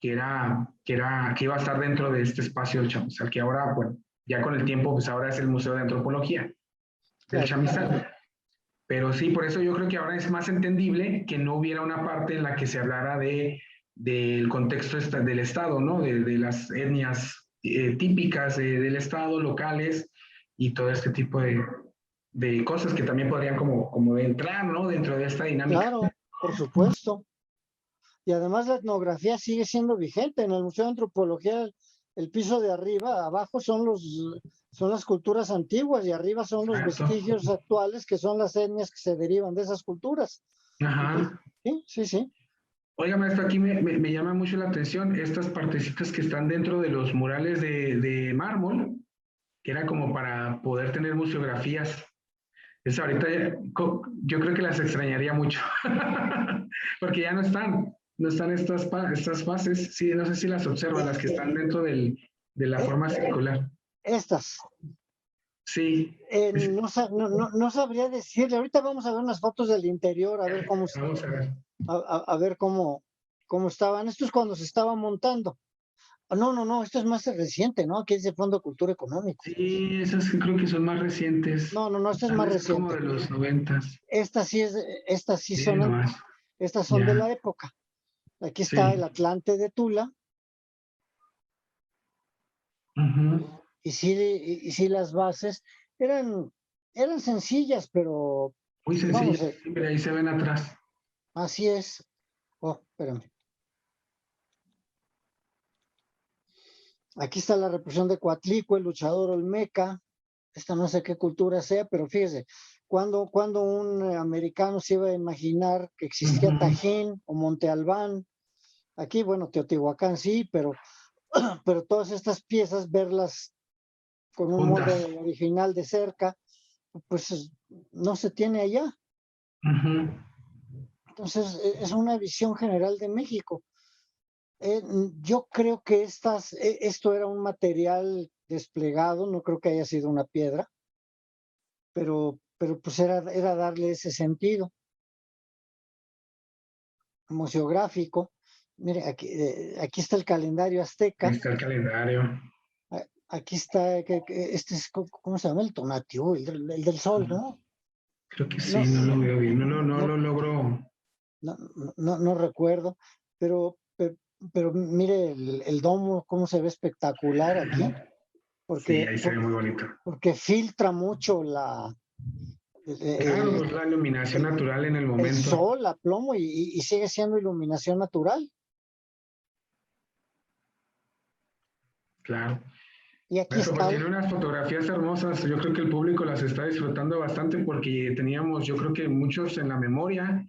que iba a estar dentro de este espacio del Chamizal, que ahora, bueno, ya con el tiempo, pues ahora es el Museo de Antropología del claro. Chamizal. Pero sí, por eso yo creo que ahora es más entendible que no hubiera una parte en la que se hablara del contexto del Estado, ¿no? De las etnias típicas del Estado, locales y todo este tipo de cosas que también podrían como de entrar, ¿no? Dentro de esta dinámica. Claro, por supuesto. Y además la etnografía sigue siendo vigente. En el Museo de Antropología, el piso de arriba, abajo son las culturas antiguas y arriba son los Exacto. vestigios actuales, que son las etnias que se derivan de esas culturas. Entonces, Ajá. sí, sí, sí. Oiga, maestro, aquí me llama mucho la atención estas partecitas que están dentro de los murales de mármol, que era como para poder tener museografías. Es ahorita, yo creo que las extrañaría mucho, porque ya no están estas bases, sí, no sé si las observan, Eh, las que eh, están dentro de la eh, forma circular. estas, Sí, no sabría decirle. Ahorita vamos a ver unas fotos del interior, a ver vamos a ver. a ver cómo estaban. Esto es cuando se estaba montando. No, esto es más reciente, ¿no? Aquí dice Fondo de Cultura Económico. Sí, esas creo que son más recientes, No, esto es tal más vez como reciente. de los 90. Estas sí Miren nomás, estas son de ya, la época. Aquí está sí. el Atlante de Tula, Ujú. y sí las bases eran, eran sencillas, pero Muy vamos, sencillas, sí, mira, ahí se ven atrás. así es. Oh, espérame. Aquí está la representación de Coatlicue, el luchador olmeca. Esta no sé qué cultura sea, pero fíjese, cuando un americano se iba a imaginar que existía Ujú. Tajín o Monte Albán, aquí, bueno, Teotihuacán sí, pero todas estas piezas, verlas con un Juntas. molde original de cerca, pues no se tiene allá. Ujú. Entonces, es una visión general de México. Yo creo que esto era un material desplegado, no creo que haya sido una piedra, pero pues era darle ese sentido museográfico. Mire, aquí está el calendario Ahí azteca. está el calendario. Aquí está, este es, ¿cómo se llama? El Tonatiuh, el del sol, ¿no? Creo que No, sí, no lo veo bien, no no, lo logro. no recuerdo, pero, pero mire el domo, cómo se ve espectacular aquí, Sí, ahí se ve porque, muy bonito. porque filtra mucho Claro, el, pues la iluminación el, natural en el el momento. sol a plomo y sigue siendo iluminación natural. Claro. Y aquí Maestro, está, pues tiene unas fotografías hermosas. Yo creo que el público las está disfrutando bastante porque teníamos, yo creo que muchos en la memoria,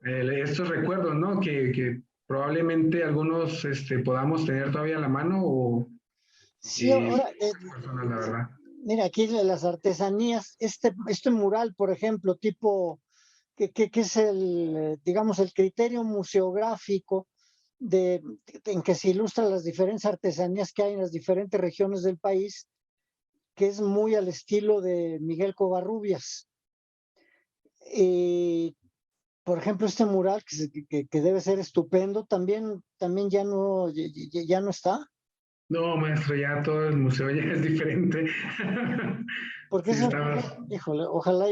estos recuerdos, ¿no? Que probablemente algunos podamos tener todavía a la mano o sí, ahora, personas, la verdad. mira, aquí las artesanías, este mural, por ejemplo, tipo, que es digamos, el criterio museográfico en que se ilustran las diferentes artesanías que hay en las diferentes regiones del país, que es muy al estilo de Miguel Covarrubias. Por ejemplo, este mural, que debe ser estupendo, también ya no está, No, maestro, ya todo el museo ya es diferente. porque Sí, eso, estaba. híjole, ojalá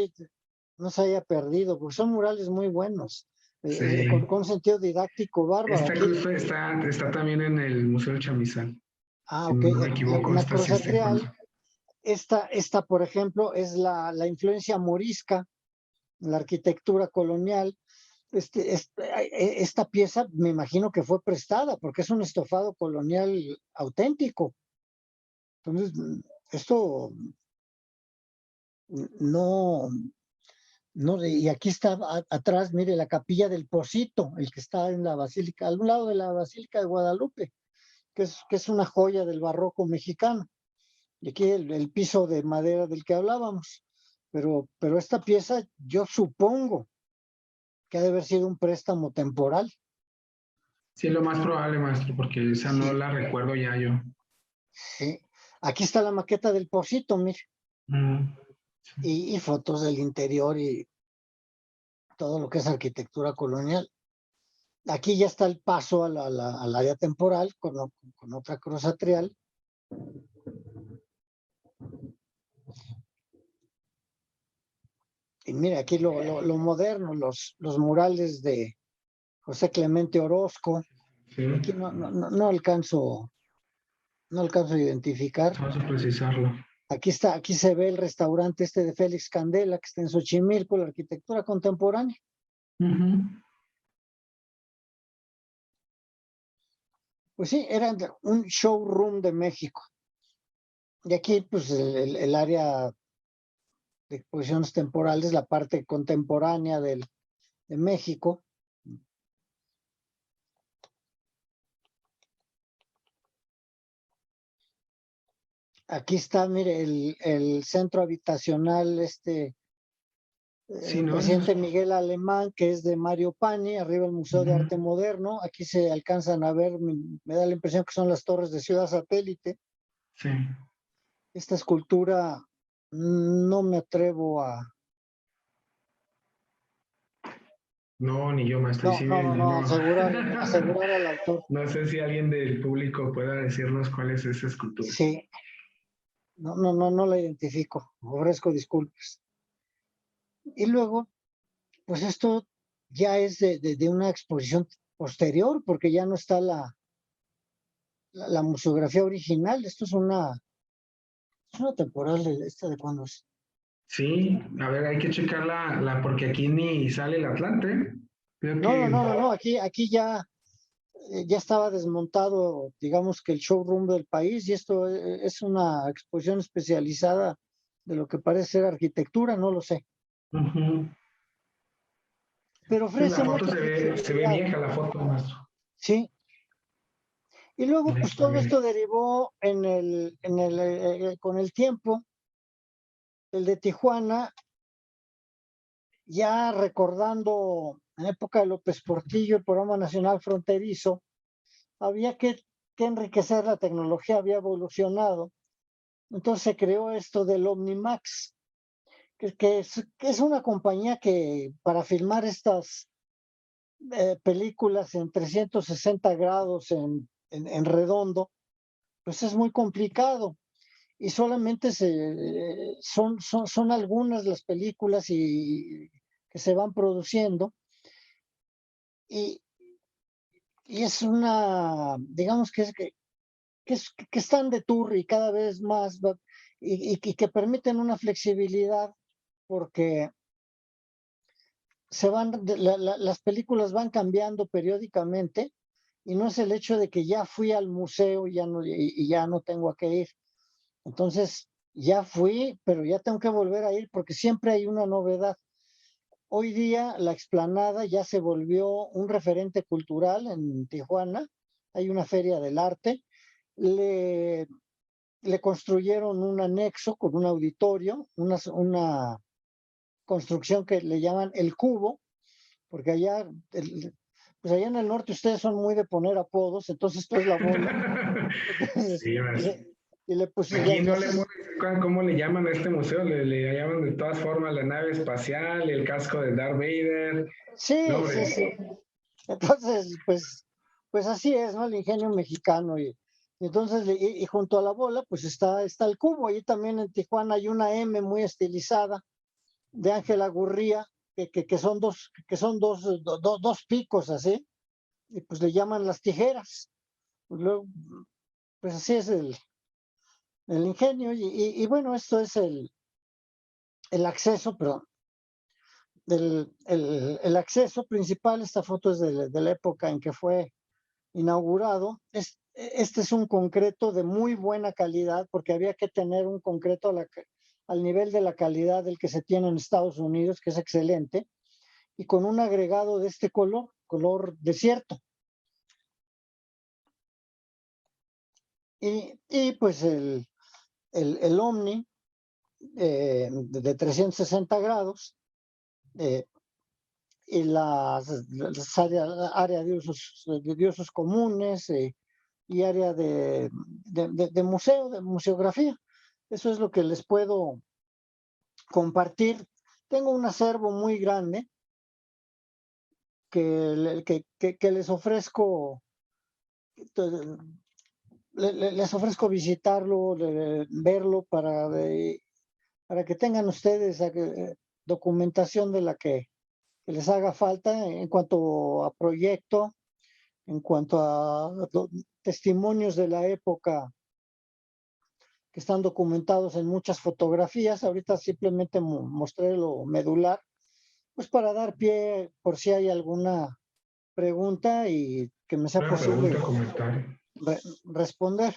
no se haya perdido, porque son murales muy buenos, Sí. con un sentido didáctico bárbaro. Esta Aquí, justo está también en el Museo del Chamizal. Si ok, no me equivoco, en la esta sí está en Acrosatrial, Colima. por ejemplo, es la influencia morisca, la arquitectura colonial. Esta pieza me imagino que fue prestada porque es un estofado colonial auténtico. Entonces, esto no, no, y aquí está atrás, mire, la capilla del Pocito, el que está en la Basílica, al lado de la Basílica de Guadalupe, que es una joya del barroco mexicano. Y aquí el piso de madera del que hablábamos. Pero esta pieza, yo supongo que ha de haber sido un préstamo temporal. Sí, lo más probable, maestro, porque esa no Sí, la recuerdo ya yo. sí. Aquí está la maqueta del Pocito, mire, Mm, y fotos del interior y todo lo que es arquitectura colonial. Aquí ya está el paso al área temporal con otra cruz atrial. Y mira, aquí lo moderno, los murales de José Clemente Orozco. sí, Aquí no alcanzo a identificar. vamos a precisarlo. Aquí se ve el restaurante este de Félix Candela, que está en Xochimilco, la arquitectura contemporánea. Ujú. Pues sí, era un showroom de México. Y aquí, pues, el área de exposiciones temporales, la parte contemporánea de México. Aquí está, mire, el centro habitacional, Sí, ¿no? presidente Miguel Alemán, que es de Mario Pani, arriba el Museo de Ujú. Arte Moderno. Aquí se alcanzan a ver, me da la impresión que son las torres de Ciudad Satélite. Sí. Esta escultura no me atrevo a... No, ni yo, maestro. Y sí, No, no. asegurar al autor. No sé si alguien del público pueda decirnos cuál es esa escultura. Sí, no la identifico. Ofrezco disculpas. Y luego, pues esto ya es de una exposición posterior, porque ya no está la museografía original. Esto es una temporal esta de cuando es. Sí, a ver, hay que checar porque aquí ni sale el Atlante. Creo que No. Aquí ya estaba desmontado, digamos que el showroom del país, y esto es una exposición especializada de lo que parece ser arquitectura, no lo sé. ujú. Pero Sí, la ofrece foto mucha se ve flexibilidad, vieja, la foto, maestro. sí. Y luego, pues todo Honestamente. esto derivó con el tiempo, el de Tijuana, ya recordando en época de López Portillo, el Programa Nacional Fronterizo, había que enriquecer la tecnología, había evolucionado. Entonces se creó esto del Omnimax, que es una compañía que para filmar estas películas en 360 grados en redondo, pues es muy complicado. Y solamente son algunas las películas que se van produciendo. y, y es una, digamos que están de tour y cada vez más, y que permiten una flexibilidad porque las películas van cambiando periódicamente y no es el hecho de que ya fui al museo y ya no tengo a qué ir. Entonces, ya fui, pero ya tengo que volver a ir porque siempre hay una novedad. Hoy día la explanada ya se volvió un referente cultural en Tijuana. Hay una feria del arte. Le, le construyeron un anexo con un auditorio, una construcción que le llaman el Cubo, porque pues allá en el norte ustedes son muy de poner apodos, entonces esto es la bola. Entonces, Sí, y le puse, aquí no le puedo decir cómo le llaman a este museo, le llaman de todas formas la nave espacial, el casco de Darth Vader. No, sí, sí, hombre. sí. Entonces, pues así es, ¿no? El ingenio mexicano. Y entonces, y junto a la bola, pues está el cubo. Ahí también en Tijuana hay una M muy estilizada de Ángela Gurría, que son dos picos así, y pues le llaman las tijeras. Luego, pues así es el ingenio. Y bueno, esto es el acceso, pero el acceso principal. Esta foto es de la época en que fue inaugurado. Este es un concreto de muy buena calidad, porque había que tener un concreto al nivel de la calidad del que se tiene en Estados Unidos, que es excelente, y con un agregado de este color desierto. Y pues el Omni de 360 grados, y las áreas de usos comunes, y área de museo, de museografía. Eso es lo que les puedo compartir. Tengo un acervo muy grande que les ofrezco, les ofrezco visitarlo, verlo para que tengan ustedes documentación de la que les haga falta en cuanto a proyecto, en cuanto a testimonios de la época que están documentados en muchas fotografías. Ahorita simplemente mostré lo medular, pues para dar pie por si hay alguna pregunta y que me sea Una posible pregunta, comentario. responder.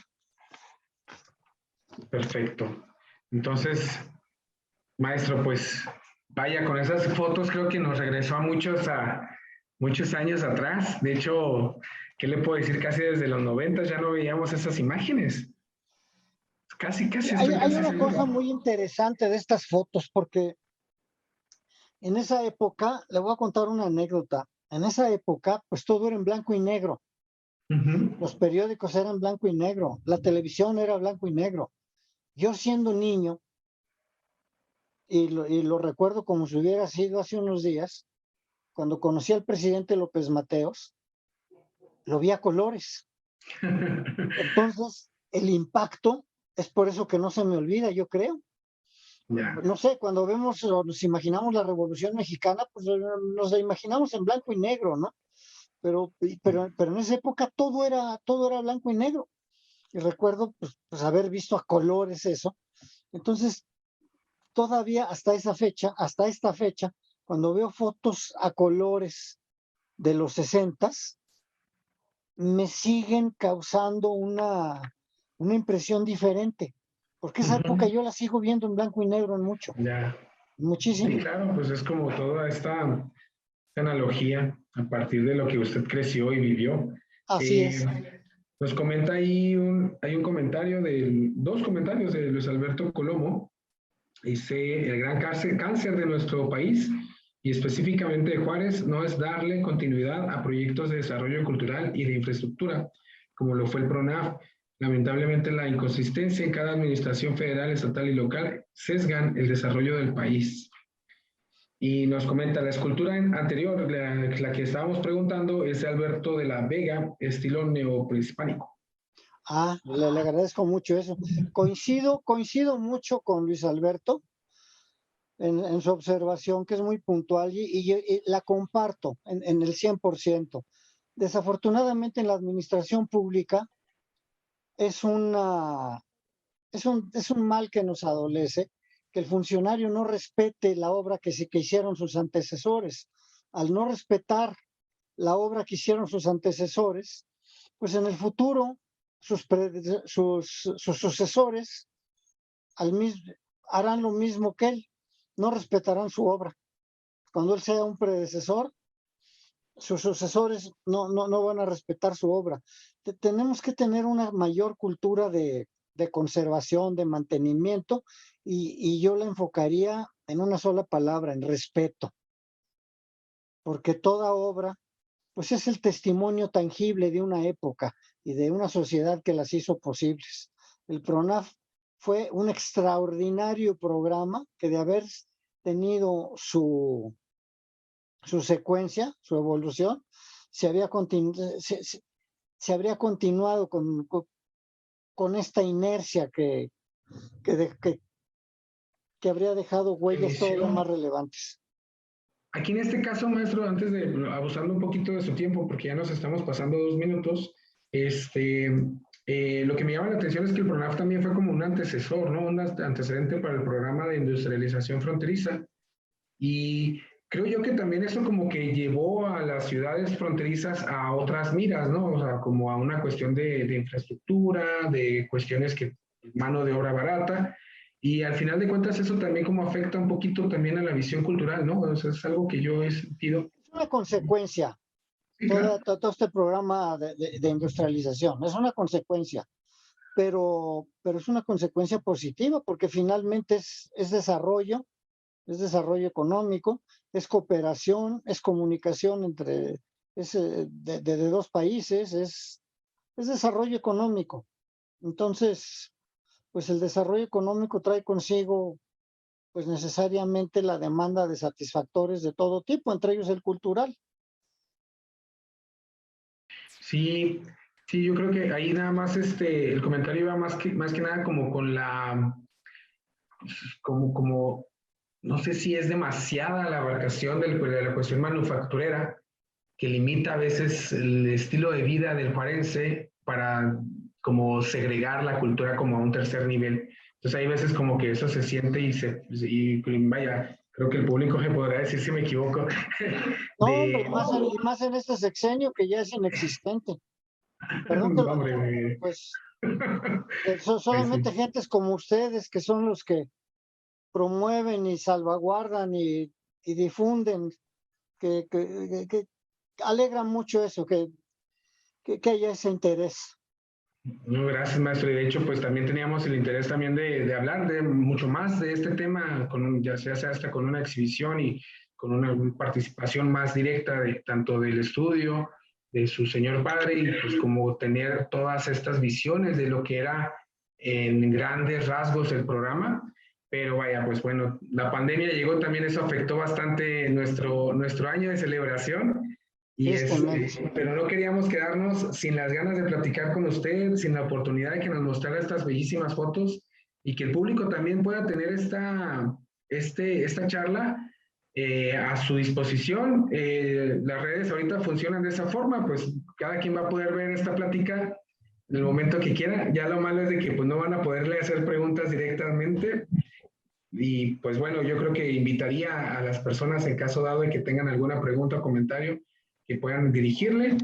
Perfecto. Entonces, maestro, pues vaya, con esas fotos creo que nos regresó a muchos años atrás. De hecho, ¿qué le puedo decir? Casi desde los 90 ya no veíamos esas imágenes. Casi, casi, estoy Hay casi una cosa seguro. muy interesante de estas fotos, porque en esa época, le voy a contar una anécdota. En esa época, pues todo era en blanco y negro. Los periódicos eran blanco y negro. La televisión era blanco y negro. Yo siendo niño, y lo recuerdo como si hubiera sido hace unos días, cuando conocí al presidente López Mateos, lo vi a colores. Entonces, el impacto es por eso que no se me olvida, yo creo. Ya. No sé, cuando vemos o nos imaginamos la Revolución Mexicana, pues nos la imaginamos en blanco y negro, ¿no? Pero en esa época todo era blanco y negro. Y recuerdo pues haber visto a colores eso. Entonces, todavía hasta esta fecha, cuando veo fotos a colores de los 60s, me siguen causando una impresión diferente, porque esa época yo la sigo viendo en blanco y negro Ya. Sí, muchísimo. claro, pues es como toda esta analogía a partir de lo que usted creció y vivió. Así Eh, es. Nos comenta ahí hay un comentario dos comentarios de Luis Alberto Colomo. Dice, el gran cáncer de nuestro país y específicamente de Juárez no es darle continuidad a proyectos de desarrollo cultural y de infraestructura, como lo fue el PRONAF. Lamentablemente la inconsistencia en cada administración federal, estatal y local sesgan el desarrollo del país. Y nos comenta, la escultura anterior, la que estábamos preguntando, es de Alberto de la Vega, estilo neoprehispánico. Le agradezco mucho eso. Coincido mucho con Luis Alberto. en su observación, que es muy puntual y la comparto en el 100%. Desafortunadamente en la administración pública es, es un mal que nos adolece, que el funcionario no respete la obra que hicieron sus antecesores. Al no respetar la obra que hicieron sus antecesores, pues en el futuro sus sucesores al mismo, harán lo mismo que él, no respetarán su obra. Cuando él sea un predecesor, sus sucesores no van a respetar su obra. Tenemos que tener una mayor cultura de conservación, de mantenimiento, y yo la enfocaría en una sola palabra, en respeto, porque toda obra pues es el testimonio tangible de una época y de una sociedad que las hizo posibles. El PRONAF fue un extraordinario programa que, de haber tenido su secuencia, su evolución, se habría continuado con esta inercia que habría dejado huellas todavía más relevantes. Aquí en este caso, maestro, antes de, abusando un poquito de su tiempo, porque ya nos estamos pasando 2 minutos, lo que me llama la atención es que el PRONAF también fue como un antecesor, ¿no? Un antecedente para el programa de industrialización fronteriza. Y creo yo que también eso como que llevó a las ciudades fronterizas a otras miras, ¿no? O sea, como a una cuestión de infraestructura, de cuestiones que mano de obra barata. Y al final de cuentas eso también como afecta un poquito también a la visión cultural, ¿no? O sea, es algo que yo he sentido. Es una consecuencia, Sí, claro. todo este programa de industrialización, es una consecuencia, pero es una consecuencia positiva porque finalmente es desarrollo económico, es cooperación, es comunicación entre de dos países, es desarrollo económico. Entonces, pues el desarrollo económico trae consigo pues necesariamente la demanda de satisfactores de todo tipo, entre ellos el cultural. Sí, sí, yo creo que ahí nada más el comentario iba más que nada como con la, como, no sé si es demasiada la abarcación de la cuestión manufacturera, que limita a veces el estilo de vida del forense para como segregar la cultura como a un tercer nivel. Entonces hay veces como que eso se siente y vaya, creo que el público me podrá decir si me equivoco, No, hombre, de, y más en este sexenio que ya es inexistente. Perdón que no, lo diga, pero hombre, pues pues solamente sí. gentes como ustedes que son los que promueven y salvaguardan y difunden, que alegra mucho eso, que haya ese interés. No, gracias, maestro. Y de hecho, pues también teníamos el interés también de hablar de mucho más de este tema, ya sea hasta con una exhibición y con una participación más directa de tanto del estudio, de su señor padre, y pues como tener todas estas visiones de lo que era en grandes rasgos el programa. Pero vaya, pues bueno, la pandemia llegó también, eso afectó bastante nuestro año de celebración. Tristemente. Pero no queríamos quedarnos sin las ganas de platicar con usted, sin la oportunidad de que nos mostrara estas bellísimas fotos y que el público también pueda tener esta charla a su disposición. Las redes ahorita funcionan de esa forma, pues cada quien va a poder ver esta plática en el momento que quiera. Ya lo malo es de que pues no van a poderle hacer preguntas directamente. Y pues bueno, yo creo que invitaría a las personas en caso dado de que tengan alguna pregunta o comentario que puedan dirigirle.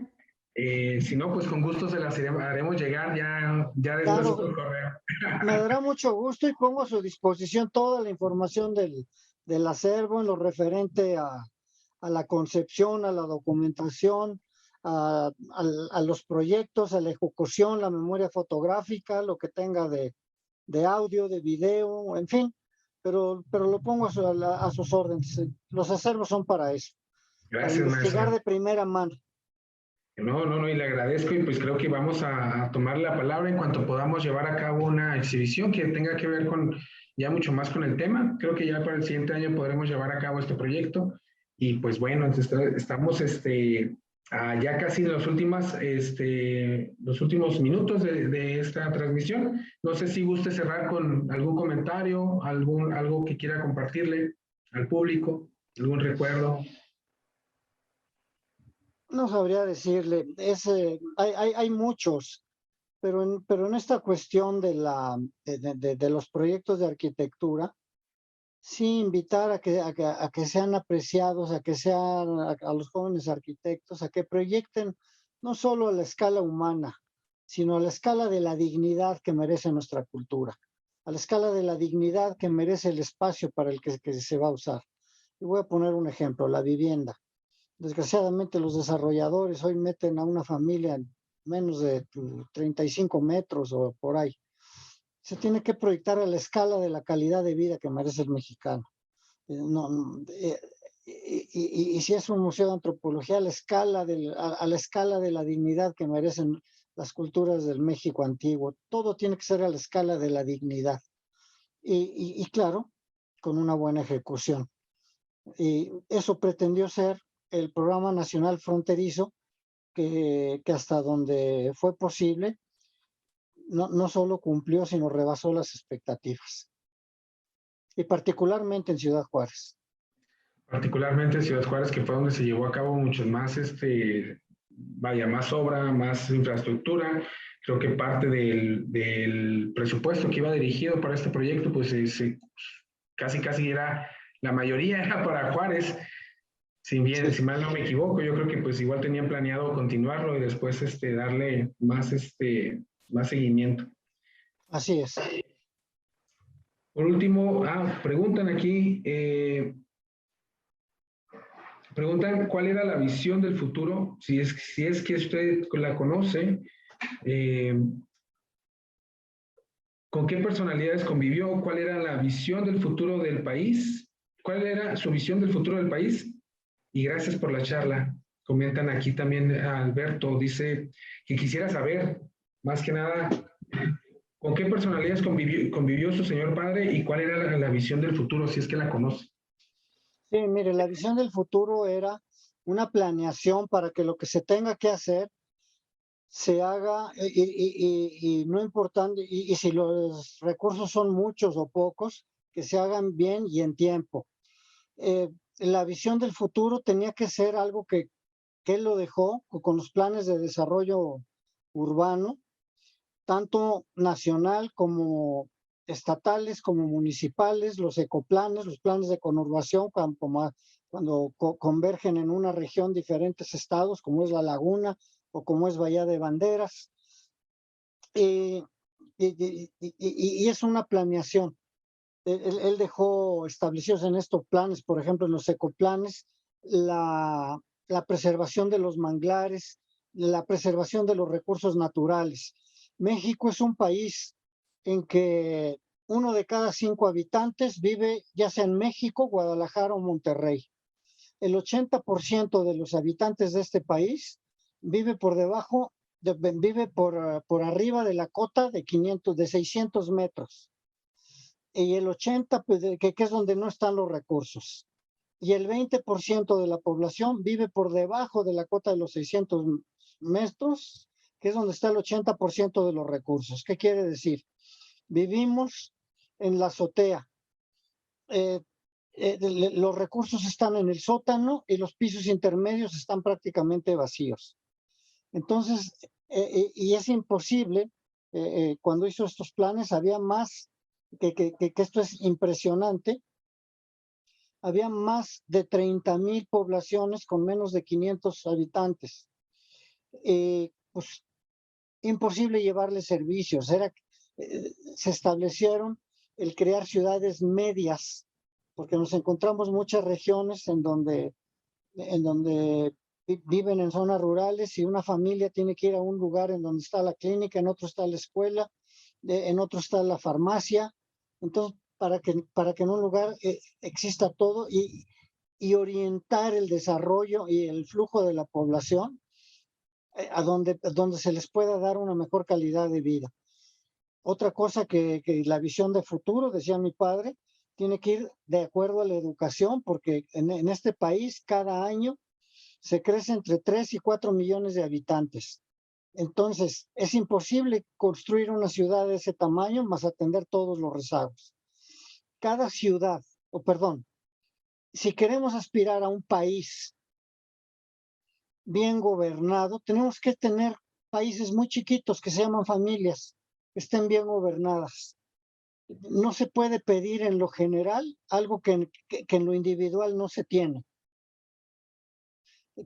Si no, pues con gusto se las haremos llegar ya después Claro, por correo. me dará mucho gusto y pongo a su disposición toda la información del acervo en lo referente a la concepción, a la documentación, a los proyectos, a la ejecución, la memoria fotográfica, lo que tenga de audio, de video, en fin, pero lo pongo a sus órdenes. Los acervos son para eso, para Gracias, investigar maestro. de primera mano. No, y le agradezco y pues creo que vamos a tomar la palabra en cuanto podamos llevar a cabo una exhibición que tenga que ver con ya mucho más con el tema. Creo que ya para el siguiente año podremos llevar a cabo este proyecto y pues bueno, estamos ya casi en los últimos minutos de esta transmisión. No sé si guste cerrar con algún comentario, algo que quiera compartirle. al público? ¿Algún recuerdo? No sabría decirle, hay muchos, pero en esta cuestión de los proyectos de arquitectura, sí invitar a que sean apreciados, a que sean a los jóvenes arquitectos, a que proyecten no solo a la escala humana, sino a la escala de la dignidad que merece nuestra cultura, a la escala de la dignidad que merece el espacio para el que se va a usar. Y voy a poner un ejemplo, la vivienda. Desgraciadamente los desarrolladores hoy meten a una familia en menos de 35 metros o por ahí. Se tiene que proyectar a la escala de la calidad de vida que merece el mexicano. No, y si es un museo de antropología, a la escala de la dignidad que merecen las culturas del México antiguo. Todo tiene que ser a la escala de la dignidad. Y claro, con una buena ejecución. Y eso pretendió ser el Programa Nacional Fronterizo, que hasta donde fue posible, no solo cumplió, sino rebasó las expectativas. Y particularmente en Ciudad Juárez. Particularmente en Ciudad Juárez, que fue donde se llevó a cabo mucho más, vaya, más obra, más infraestructura. Creo que parte del presupuesto que iba dirigido para este proyecto, pues casi era, la mayoría era para Juárez. Sí. Si mal no me equivoco, yo creo que pues igual tenían planeado continuarlo y después darle más seguimiento. Así es. Por último, preguntan aquí, preguntan cuál era la visión del futuro, si es que usted la conoce, eh, con qué personalidades convivió, cuál era la visión del futuro del país, cuál era su visión del futuro del país. Y gracias por la charla. Comentan aquí también a Alberto, dice que quisiera saber, más que nada, con qué personalidades convivió su señor padre y cuál era la visión del futuro, si es que la conoce. Sí, mire, la visión del futuro era una planeación para que lo que se tenga que hacer se haga y no importando, y si los recursos son muchos o pocos, que se hagan bien y en tiempo. La visión del futuro tenía que ser algo que él lo dejó con los planes de desarrollo urbano, tanto nacional como estatales, como municipales, los ecoplanes, los planes de conurbación, cuando convergen en una región diferentes estados, como es La Laguna o como es Bahía de Banderas. Y es una planeación. Él dejó establecidos en estos planes, por ejemplo, en los ecoplanes, la preservación de los manglares, la preservación de los recursos naturales. México es un país en que 1 de cada 5 habitantes vive ya sea en México, Guadalajara o Monterrey. El 80% de los habitantes de este país vive por debajo, vive por arriba de la cota de 600 metros. Y el 80%, pues, que es donde no están los recursos. Y el 20% de la población vive por debajo de la cota de los 600 metros, que es donde está el 80% de los recursos. ¿Qué quiere decir? Vivimos en la azotea. Los recursos están en el sótano y los pisos intermedios están prácticamente vacíos. Entonces, y es imposible, cuando hizo estos planes, había más, que esto es impresionante, había más de 30,000 poblaciones con menos de 500 habitantes. Pues imposible llevarles servicios. Se establecieron el crear ciudades medias, porque nos encontramos muchas regiones en donde viven en zonas rurales y una familia tiene que ir a un lugar en donde está la clínica, en otro está la escuela, en otro está la farmacia. Entonces, para que en un lugar exista todo y orientar el desarrollo y el flujo de la población a donde se les pueda dar una mejor calidad de vida. Otra cosa que la visión de futuro, decía mi padre, tiene que ir de acuerdo a la educación, porque en este país cada año se crece entre 3 y 4 millones de habitantes. Entonces, es imposible construir una ciudad de ese tamaño más atender todos los rezagos. Cada ciudad, o perdón, si queremos aspirar a un país bien gobernado, tenemos que tener países muy chiquitos que se llaman familias, que estén bien gobernadas. No se puede pedir en lo general algo que en lo individual no se tiene.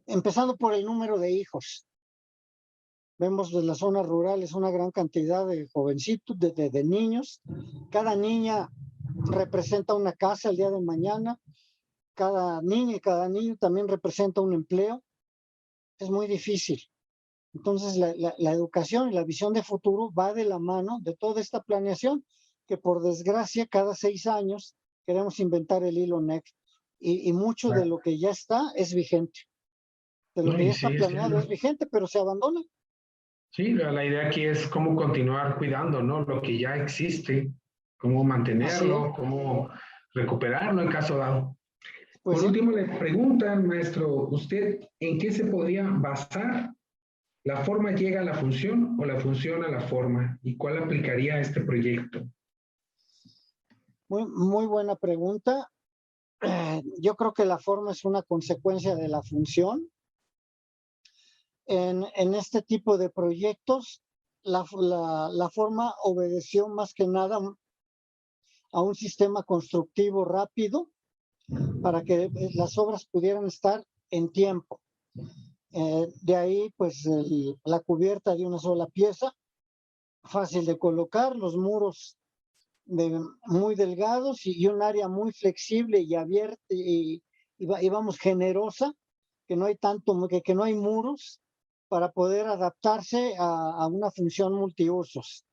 Empezando por el número de hijos. Vemos en las zonas rurales una gran cantidad de jovencitos, de niños. Cada niña representa una casa el día de mañana. Cada niña y cada niño también representa un empleo. Es muy difícil. Entonces, la educación y la visión de futuro va de la mano de toda esta planeación, que por desgracia cada 6 años queremos inventar el hilo negro. Y mucho de lo que ya está es vigente. De lo que ya está planeado es vigente, pero se abandona. Sí, la idea aquí es cómo continuar cuidando, ¿no? Lo que ya existe, cómo mantenerlo, cómo recuperarlo en caso dado. Pues Por último, le preguntan, maestro, ¿usted en qué se podría basar? ¿La forma llega a la función o la función a la forma? ¿Y cuál aplicaría a este proyecto? Muy buena pregunta. Yo creo que la forma es una consecuencia de la función. En este tipo de proyectos, la forma obedeció más que nada a un sistema constructivo rápido para que las obras pudieran estar en tiempo. De ahí, pues, la cubierta de una sola pieza, fácil de colocar, los muros muy delgados y un área muy flexible y abierta y vamos, generosa, que no hay tanto, que no hay muros para poder adaptarse a una función multiusos.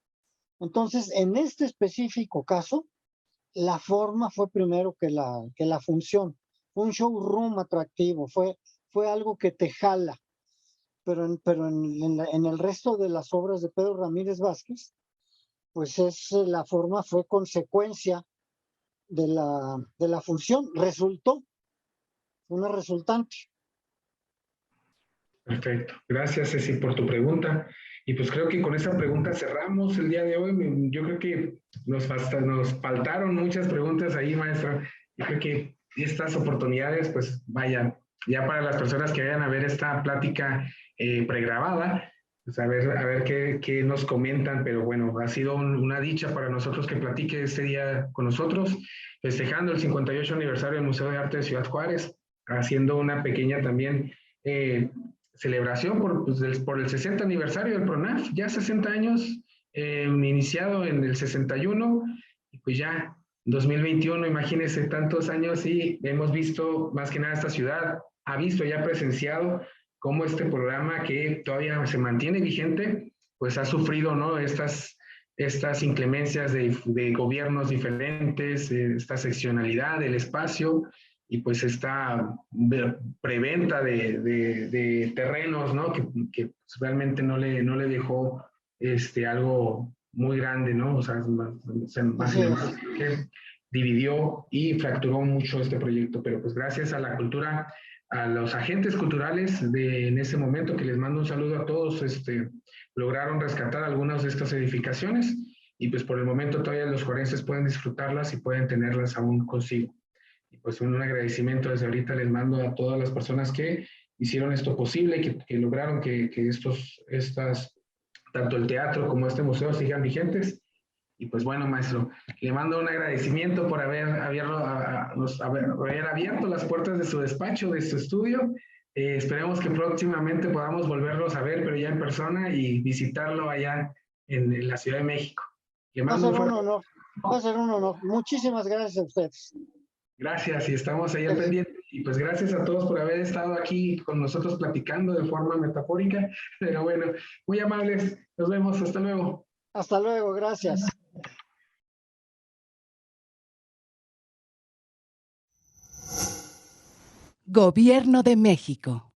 Entonces, en este específico caso, la forma fue primero que la función. Fue un showroom atractivo, fue algo que te jala. Pero en el resto de las obras de Pedro Ramírez Vázquez, pues la forma fue consecuencia de la función, resultó una resultante. Perfecto. Gracias, Ceci, por tu pregunta. Y pues creo que con esa pregunta cerramos el día de hoy. Yo creo que nos faltaron muchas preguntas ahí, maestra. Yo creo que estas oportunidades, pues vayan, ya para las personas que vayan a ver esta plática pregrabada, pues a ver qué nos comentan, pero bueno, ha sido una dicha para nosotros que platique este día con nosotros, festejando el 58 aniversario del Museo de Arte de Ciudad Juárez, haciendo una pequeña también celebración por el 60 aniversario del PRONAF, ya 60 años, iniciado en el 61, y pues ya 2021, imagínense tantos años y hemos visto, más que nada esta ciudad, ha visto ya presenciado cómo este programa que todavía se mantiene vigente, pues ha sufrido, ¿no? Estas inclemencias de gobiernos diferentes, esta seccionalidad del espacio, y pues esta preventa de terrenos, ¿no? Que realmente no le dejó algo muy grande, ¿no? O sea, más que dividió y fracturó mucho este proyecto, pero pues gracias a la cultura, a los agentes culturales en ese momento, que les mando un saludo a todos, lograron rescatar algunas de estas edificaciones y pues por el momento todavía los juarenses pueden disfrutarlas y pueden tenerlas aún consigo. Y pues un agradecimiento desde ahorita les mando a todas las personas que hicieron esto posible, que lograron que tanto el teatro como este museo sigan vigentes. Y pues bueno, maestro, le mando un agradecimiento por haber abierto las puertas de su despacho, de su estudio. Esperemos que próximamente podamos volverlos a ver, pero ya en persona y visitarlo allá en la Ciudad de México. Va a ser un honor, va a ser un honor. Muchísimas gracias a ustedes. Gracias y estamos ahí al pendiente. Y pues gracias a todos por haber estado aquí con nosotros platicando de forma metafórica. Pero bueno, muy amables. Nos vemos. Hasta luego. Hasta luego. Gracias. Gobierno de México.